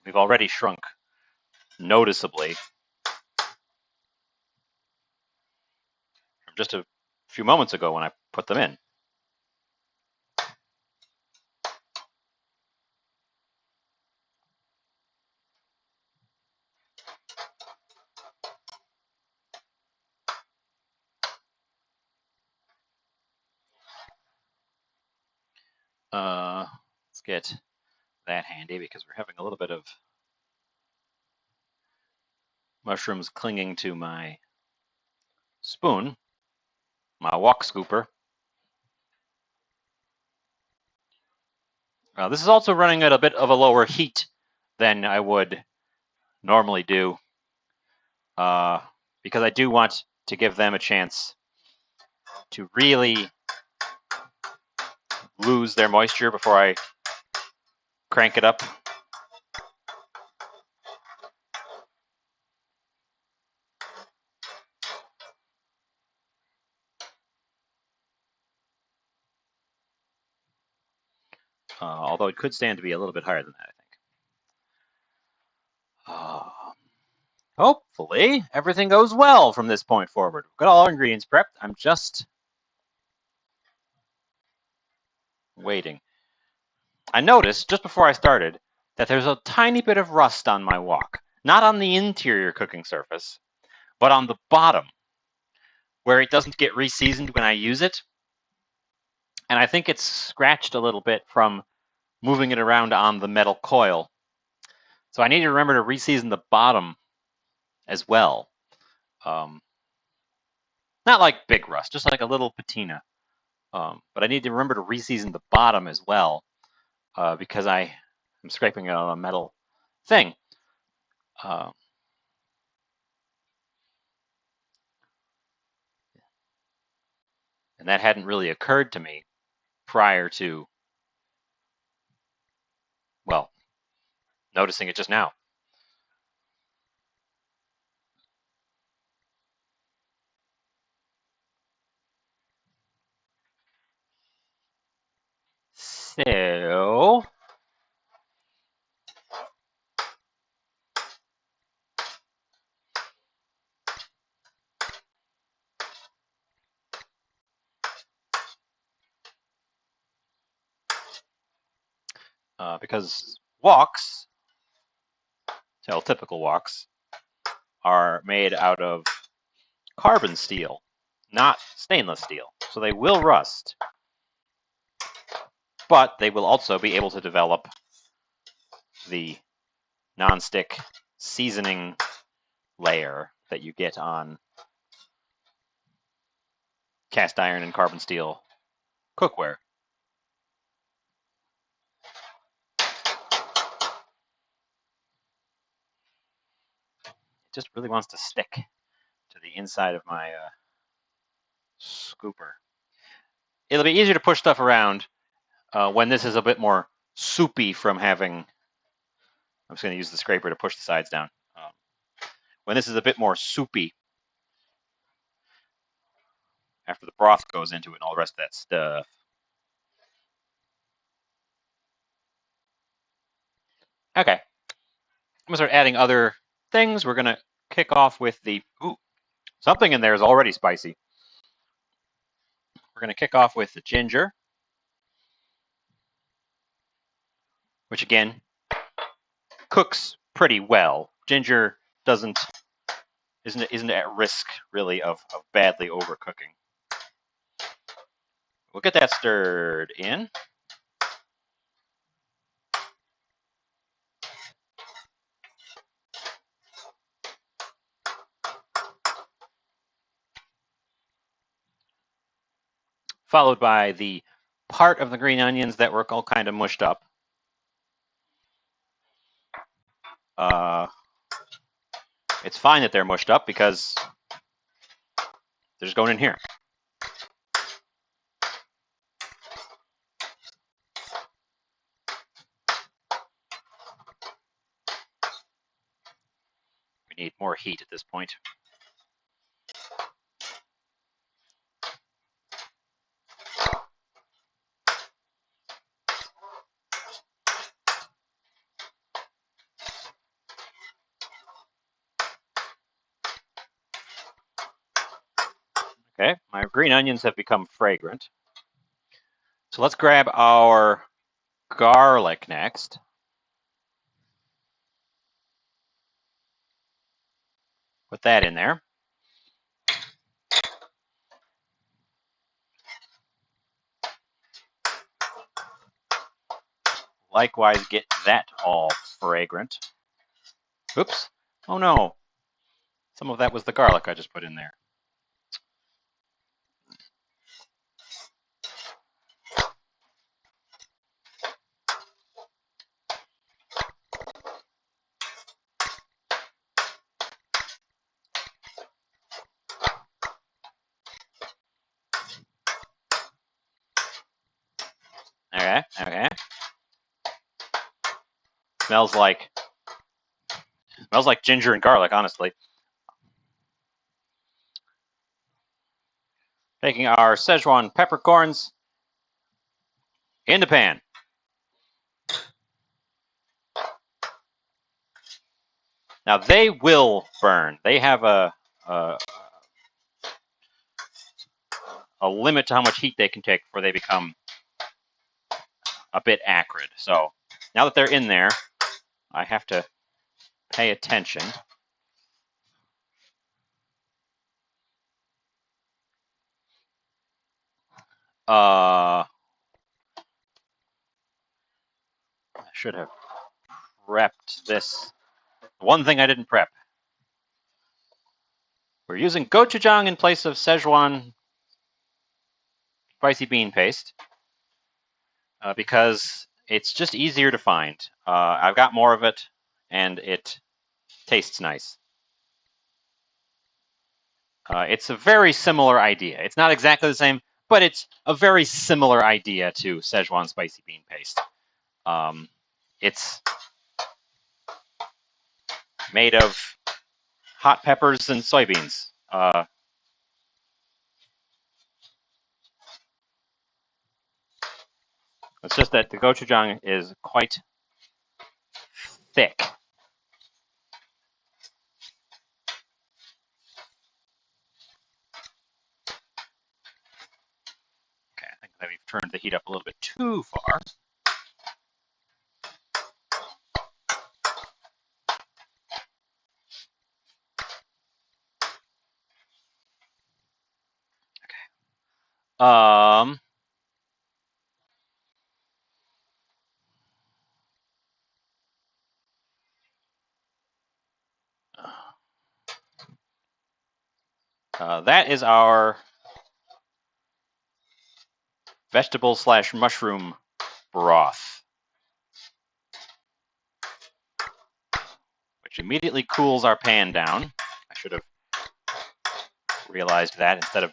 We've already shrunk noticeably from just a few moments ago when I put them in. Let's get that handy because we're having a little bit of mushrooms clinging to my spoon, my wok scooper. This is also running at a bit of a lower heat than I would normally do because I do want to give them a chance to really lose their moisture before I crank it up. Although it could stand to be a little bit higher than that, I think. Hopefully, everything goes well from this point forward. We've got all our ingredients prepped. I'm just waiting. I noticed just before I started that there's a tiny bit of rust on my wok. Not on the interior cooking surface, but on the bottom, where it doesn't get reseasoned when I use it. And I think it's scratched a little bit from moving it around on the metal coil. So I need to remember to reseason the bottom as well. Not like big rust, just like a little patina. But I need to remember to reseason the bottom as well because I am scraping it on a metal thing. And that hadn't really occurred to me prior to, well, noticing it just now. So, because woks, typical woks, are made out of carbon steel, not stainless steel. So they will rust, but they will also be able to develop the non-stick seasoning layer that you get on cast iron and carbon steel cookware. It just really wants to stick to the inside of my scooper. It'll be easier to push stuff around when this is a bit more soupy from having. I'm just going to use the scraper to push the sides down. When this is a bit more soupy, after the broth goes into it and all the rest of that stuff. Okay. I'm going to start adding other things. We're going to kick off with the... Ooh, something in there is already spicy. We're going to kick off with the ginger, which again cooks pretty well. Ginger isn't at risk really of badly overcooking. We'll get that stirred in. Followed by the part of the green onions that were all kind of mushed up. It's fine that they're mushed up because they're just going in here. We need more heat at this point. Okay, my green onions have become fragrant. So let's grab our garlic next. Put that in there. Likewise, get that all fragrant. Oops. Oh no. Some of that was the garlic I just put in there. Okay. Smells like ginger and garlic, honestly. Taking our Szechuan peppercorns in the pan. Now they will burn. They have a limit to how much heat they can take before they become a bit acrid. So now that they're in there, I have to pay attention. I should have prepped this. One thing I didn't prep. We're using gochujang in place of Szechuan spicy bean paste because it's just easier to find. I've got more of it, and it tastes nice. It's a very similar idea. It's not exactly the same, but it's a very similar idea to Szechuan spicy bean paste. It's made of hot peppers and soybeans. It's just that the gochujang is quite thick. Okay, I think that we've turned the heat up a little bit too far. Um, that is our vegetable/mushroom broth, which immediately cools our pan down. I should have realized that instead of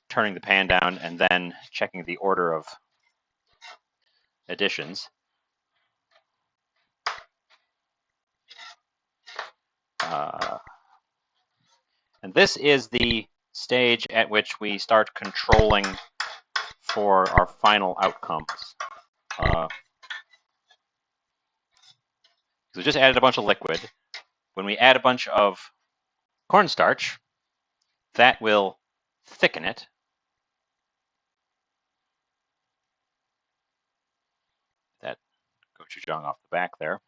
turning the pan down and then checking the order of additions. And this is the stage at which we start controlling for our final outcomes. We just added a bunch of liquid. When we add a bunch of cornstarch, that will thicken it. That gochujang off the back there.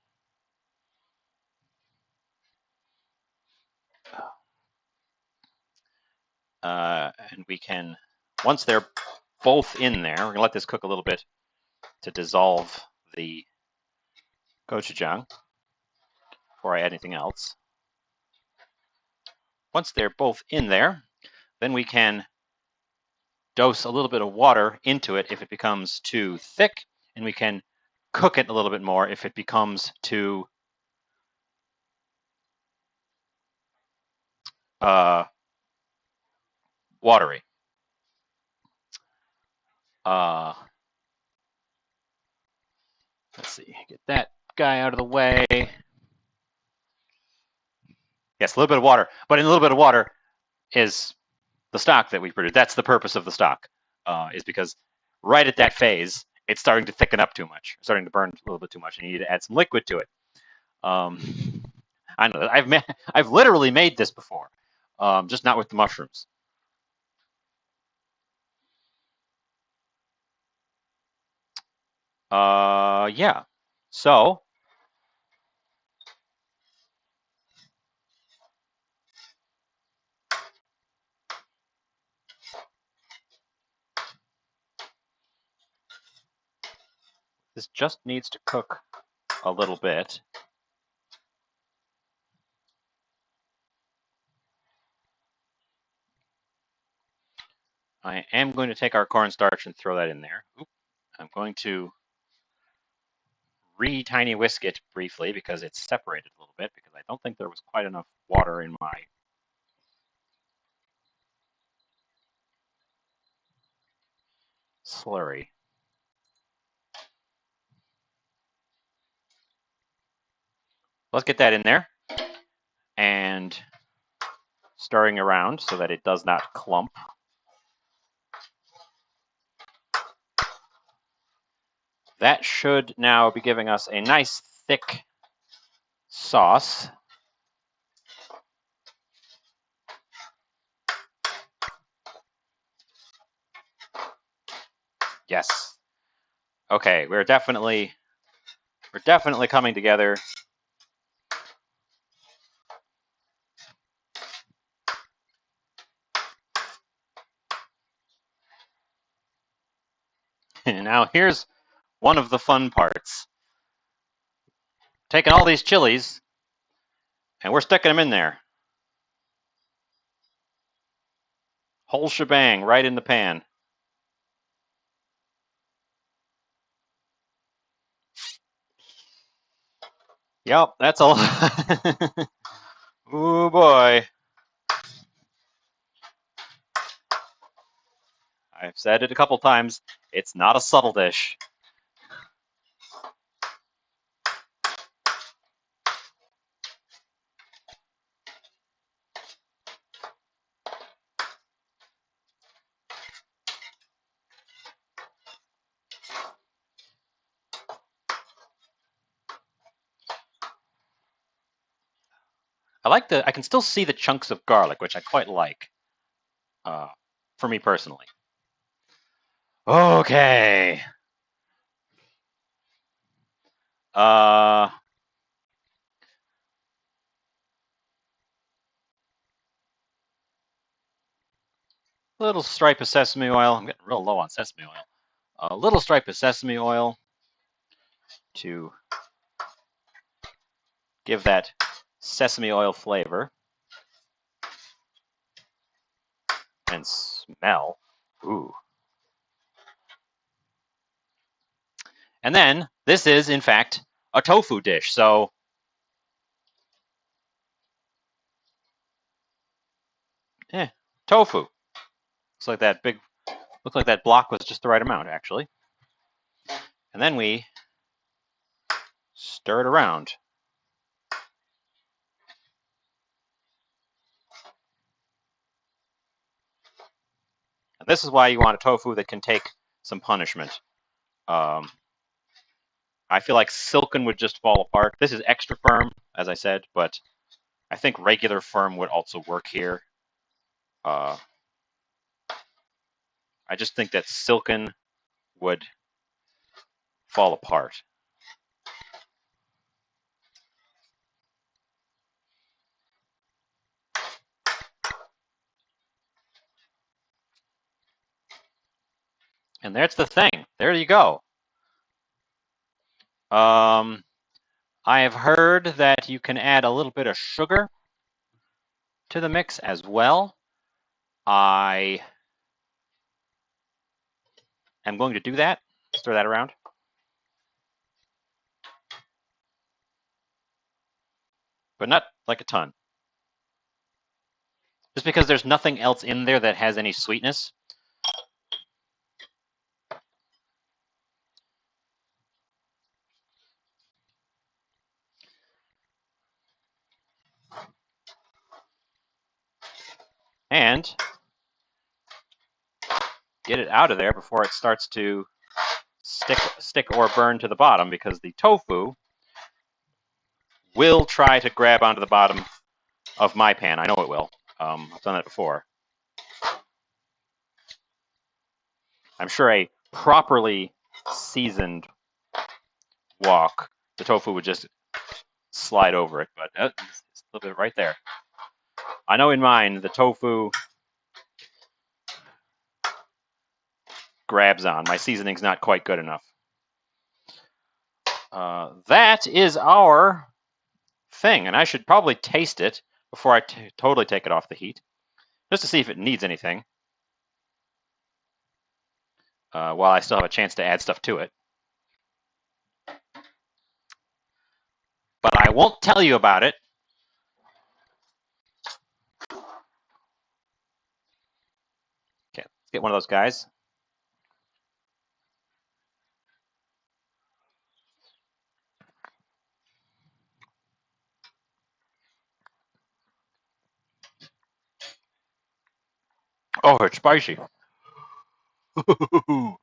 And we can, once they're both in there, we're going to let this cook a little bit to dissolve the gochujang before I add anything else. Once they're both in there, then we can dose a little bit of water into it if it becomes too thick, and we can cook it a little bit more if it becomes too watery. Let's see, get that guy out of the way. Yes, a little bit of water, but in a little bit of water is the stock that we produce. That's the purpose of the stock, is because right at that phase, it's starting to thicken up too much, starting to burn a little bit too much, and you need to add some liquid to it. I know that I've literally made this before, just not with the mushrooms. Yeah. So this just needs to cook a little bit. I am going to take our cornstarch and throw that in there. Oop. I'm going to tiny whisk it briefly because it's separated a little bit, because I don't think there was quite enough water in my slurry. Let's get that in there and stirring around so that it does not clump. That should now be giving us a nice thick sauce. Yes. Okay, we're definitely coming together. Now here's one of the fun parts. Taking all these chilies and we're sticking them in there. Whole shebang right in the pan. Yep, that's a lot. Ooh boy. I've said it a couple times. It's not a subtle dish. I can still see the chunks of garlic, which I quite like, for me personally. Okay. Uh, little stripe of sesame oil. I'm getting real low on sesame oil. A little stripe of sesame oil to give that sesame oil flavor and smell. Ooh. And then this is, in fact, a tofu dish. So tofu. Looks like that block was just the right amount, actually. And then we stir it around. And this is why you want a tofu that can take some punishment. I feel like silken would just fall apart. This is extra firm, as I said, but I think regular firm would also work here. I just think that silken would fall apart. And that's the thing. There you go. I have heard that you can add a little bit of sugar to the mix as well. I am going to do that. Stir that around. But not like a ton. Just because there's nothing else in there that has any sweetness. And get it out of there before it starts to stick or burn to the bottom, because the tofu will try to grab onto the bottom of my pan. I know it will. I've done that before. I'm sure a properly seasoned wok, the tofu would just slide over it, but it's a little bit right there. I know in mine, the tofu grabs on. My seasoning's not quite good enough. That is our thing, and I should probably taste it before I totally take it off the heat, just to see if it needs anything, while I still have a chance to add stuff to it. But I won't tell you about it. Okay, let's get one of those guys. Oh, it's spicy. Mmm.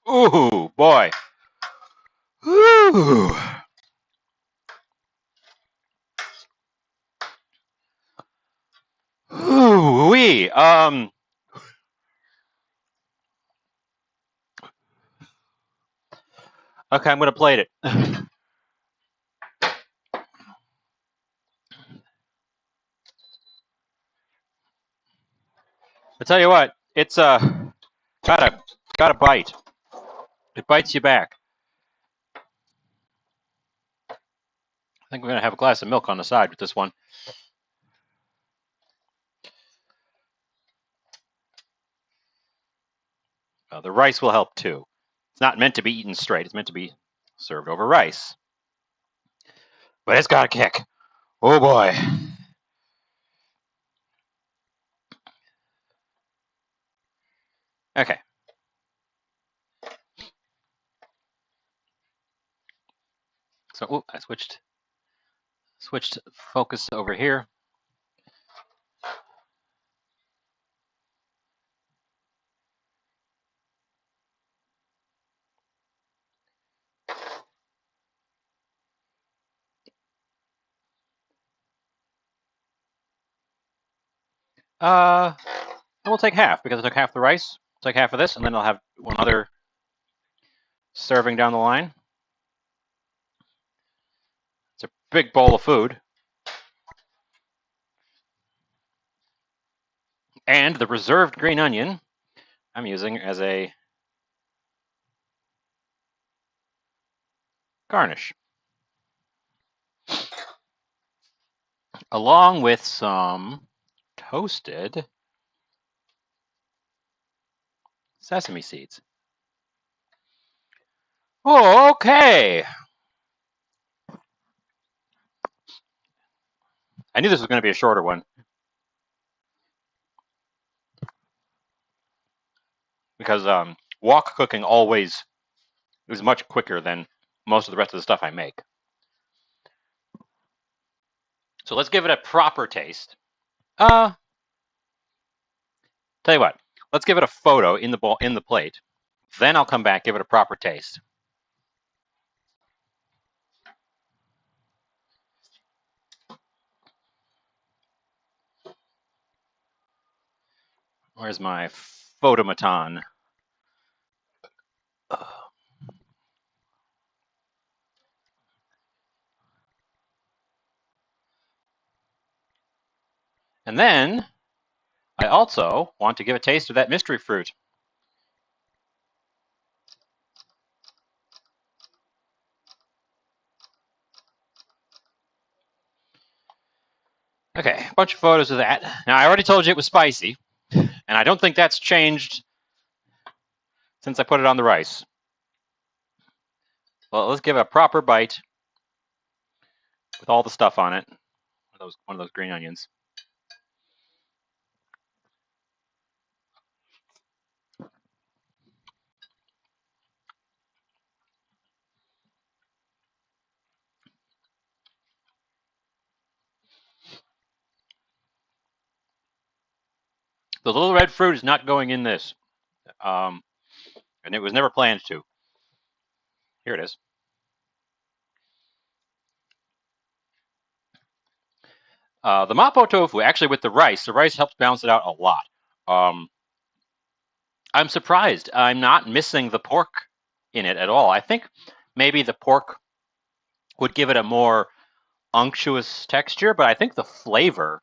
Ooh, boy. Ooh. Ooh wee. Okay, I'm gonna plate it. I tell you what, it's got a bite. It bites you back. I think we're gonna have a glass of milk on the side with this one. The rice will help too. It's not meant to be eaten straight. It's meant to be served over rice. But it's got a kick. Oh boy. Okay. So I switched focus over here. We'll take half, because I took half the rice. I'll take half of this, and then I'll have one other serving down the line. It's a big bowl of food. And the reserved green onion I'm using as a garnish. Along with some toasted sesame seeds. Oh, okay. I knew this was going to be a shorter one. Because wok cooking always is much quicker than most of the rest of the stuff I make. So let's give it a proper taste. Tell you what, let's give it a photo in the plate. Then I'll come back, give it a proper taste. Where's my photomaton? And then I also want to give a taste of that mystery fruit. Okay, a bunch of photos of that. Now, I already told you it was spicy, and I don't think that's changed since I put it on the rice. Well, let's give it a proper bite with all the stuff on it. One of those green onions. The little red fruit is not going in this, and it was never planned to. Here it is. The Mapo Tofu, actually with the rice helps balance it out a lot. I'm surprised I'm not missing the pork in it at all. I think maybe the pork would give it a more unctuous texture, but I think the flavor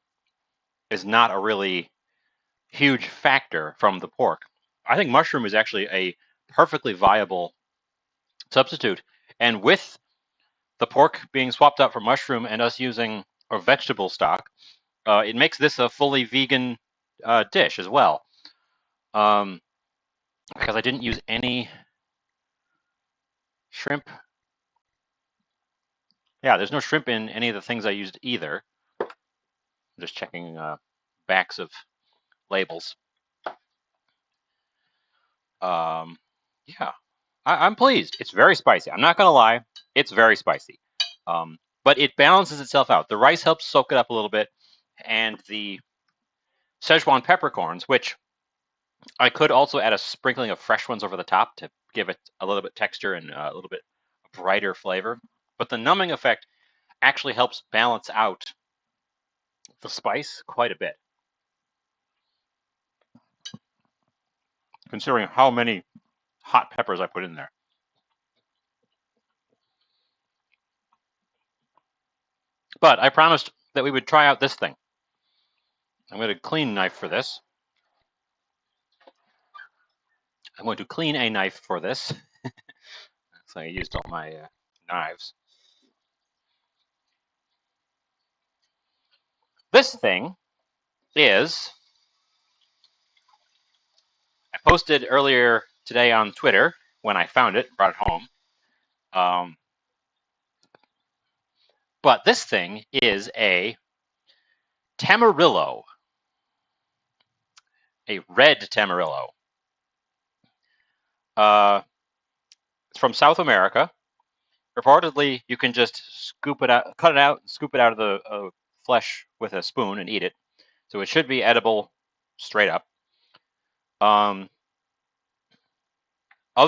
is not a really huge factor from the pork. I think mushroom is actually a perfectly viable substitute. And with the pork being swapped out for mushroom and us using a vegetable stock, it makes this a fully vegan dish as well. Because I didn't use any shrimp. Yeah, there's no shrimp in any of the things I used either. I'm just checking backs of labels. Yeah, I'm pleased. It's very spicy. I'm not going to lie. It's very spicy. But it balances itself out. The rice helps soak it up a little bit. And the Szechuan peppercorns, which I could also add a sprinkling of fresh ones over the top to give it a little bit texture and a little bit brighter flavor. But the numbing effect actually helps balance out the spice quite a bit. Considering how many hot peppers I put in there. But I promised that we would try out this thing. I'm going to clean knife for this. I'm going to clean a knife for this. So I used all my knives. This thing is, I posted earlier today on Twitter when I found it, brought it home. But this thing is a tamarillo, a red tamarillo. It's from South America. Reportedly, you can just scoop it out, cut it out, scoop it out of the flesh with a spoon and eat it. So it should be edible straight up. Other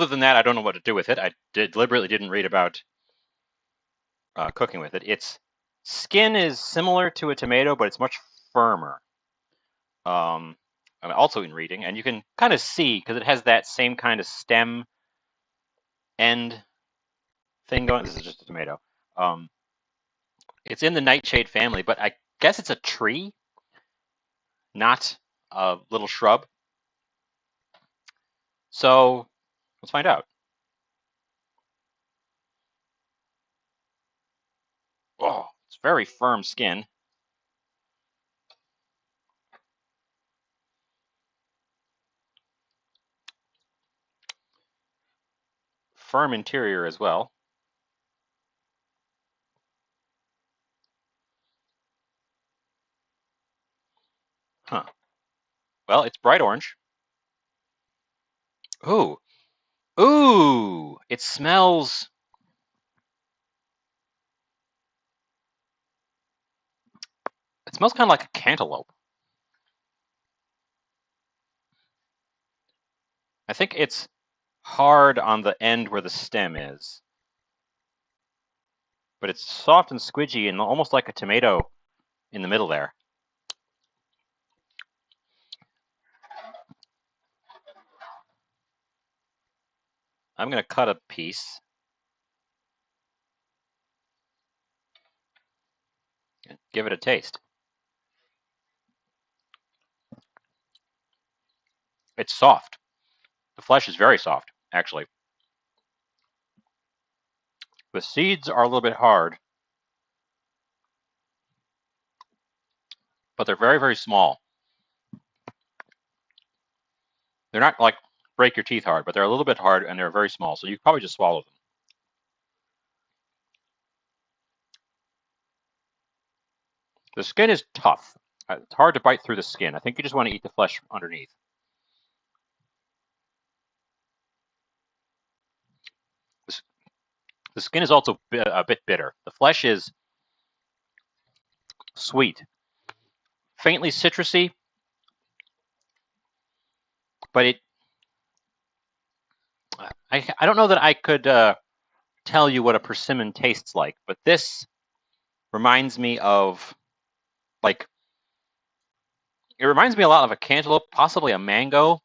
than that, I don't know what to do with it. I deliberately didn't read about cooking with it. Its skin is similar to a tomato, but it's much firmer. I'm also in reading, and you can kind of see, because it has that same kind of stem end thing going. This is just a tomato. It's in the nightshade family, but I guess it's a tree, not a little shrub. So let's find out. Oh, it's very firm skin. Firm interior as well. Huh. Well, it's bright orange. Ooh. Ooh. It smells. It smells kind of like a cantaloupe. I think it's hard on the end where the stem is, but it's soft and squidgy and almost like a tomato in the middle there. I'm going to cut a piece and give it a taste. It's soft. The flesh is very soft, actually. The seeds are a little bit hard, but they're very, very small. They're not like break your teeth hard, but they're a little bit hard and they're very small, so you could probably just swallow them. The skin is tough. It's hard to bite through the skin. I think you just want to eat the flesh underneath. The skin is also a bit bitter. The flesh is sweet, faintly citrusy, but I don't know that I could tell you what a persimmon tastes like, but this reminds me of like it reminds me a lot of a cantaloupe, possibly a mango.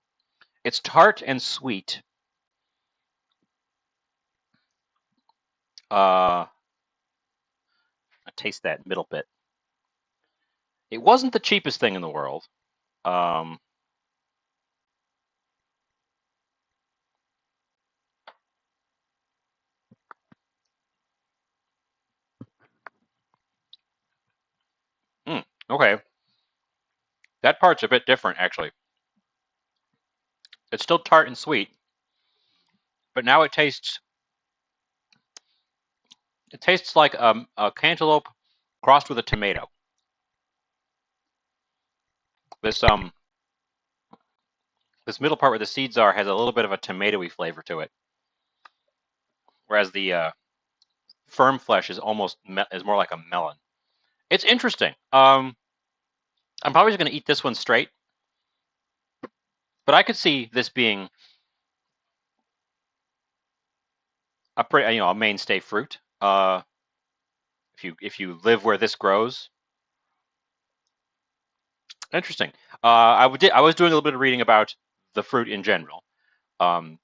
It's tart and sweet. I taste that middle bit. It wasn't the cheapest thing in the world. Um, okay, that part's a bit different actually. It's still tart and sweet, but now it tastes like a cantaloupe crossed with a tomato. This this middle part where the seeds are has a little bit of a tomatoey flavor to it, whereas the firm flesh is more like a melon. It's interesting. I'm probably just going to eat this one straight, but I could see this being a mainstay fruit. If you live where this grows, interesting. I was doing a little bit of reading about the fruit in general. Um,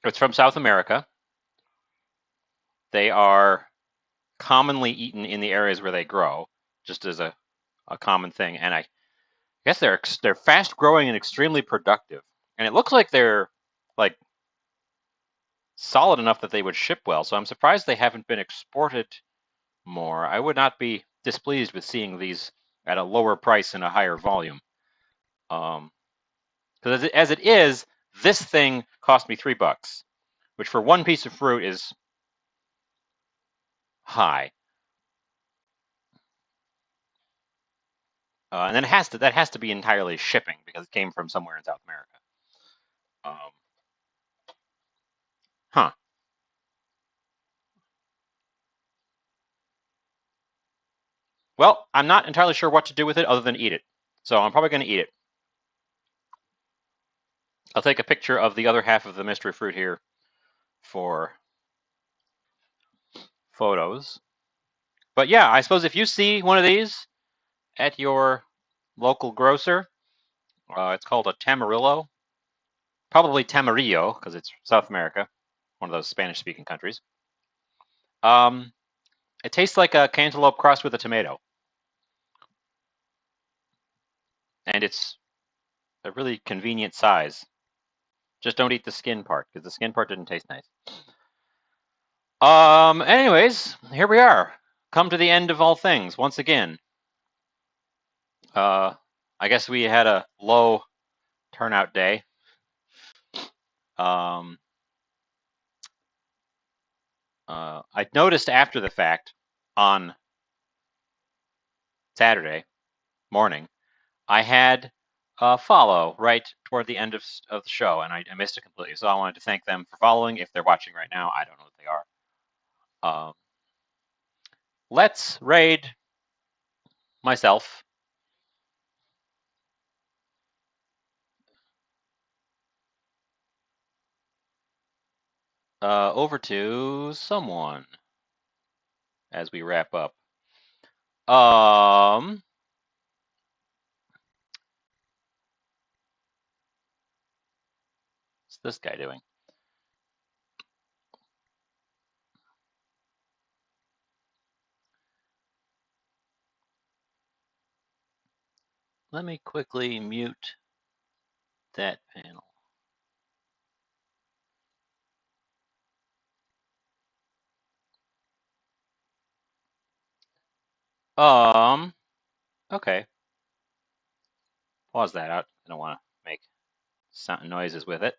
it's from South America. They are commonly eaten in the areas where they grow, just as a common thing. And I guess they're fast growing and extremely productive. And it looks like they're like solid enough that they would ship well. So I'm surprised they haven't been exported more. I would not be displeased with seeing these at a lower price and a higher volume. Because as it is, this thing cost me $3, which for one piece of fruit is high. And then that has to be entirely shipping because it came from somewhere in South America. Um, huh. Well, I'm not entirely sure what to do with it other than eat it. So I'm probably going to eat it. I'll take a picture of the other half of the mystery fruit here for photos. But yeah, I suppose if you see one of these at your local grocer, it's called a tamarillo, probably tamarillo because it's South America, one of those Spanish-speaking countries. Um, It tastes like a cantaloupe crossed with a tomato. And it's a really convenient size. Just don't eat the skin part, because the skin part didn't taste nice. Anyways, here we are. Come to the end of all things once again. I guess we had a low turnout day. I noticed after the fact on Saturday morning, I had a follow right toward the end of the show, and I missed it completely. So I wanted to thank them for following. If they're watching right now, I don't know what they are. Let's raid myself. Over to someone as we wrap up. What's this guy doing? Let me quickly mute that panel. Okay. Pause that out. I don't want to make sound noises with it.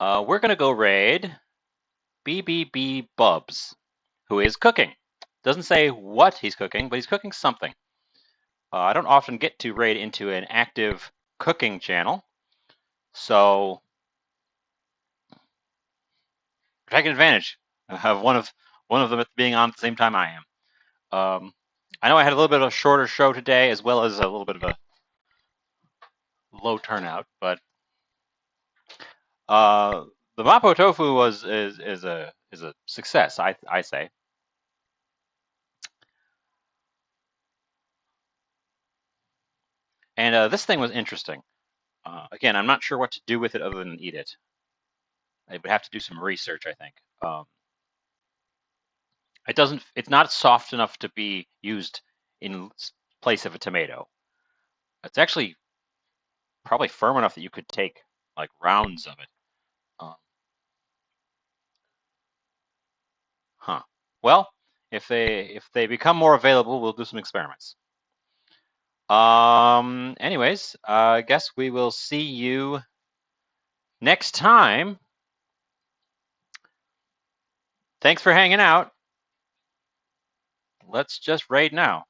We're gonna go raid BBB Bubs, who is cooking. Doesn't say what he's cooking, but he's cooking something. I don't often get to raid into an active cooking channel, so we're taking advantage of one of them being on at the same time I am. I know I had a little bit of a shorter show today, as well as a little bit of a low turnout, but the Mapo Tofu is a success, I say. And this thing was interesting. Again, I'm not sure what to do with it other than eat it. I would have to do some research, I think. It's not soft enough to be used in place of a tomato. It's actually probably firm enough that you could take like rounds of it. Huh. Well, if they become more available, we'll do some experiments. Anyways, I guess we will see you next time. Thanks for hanging out. Let's just raid now.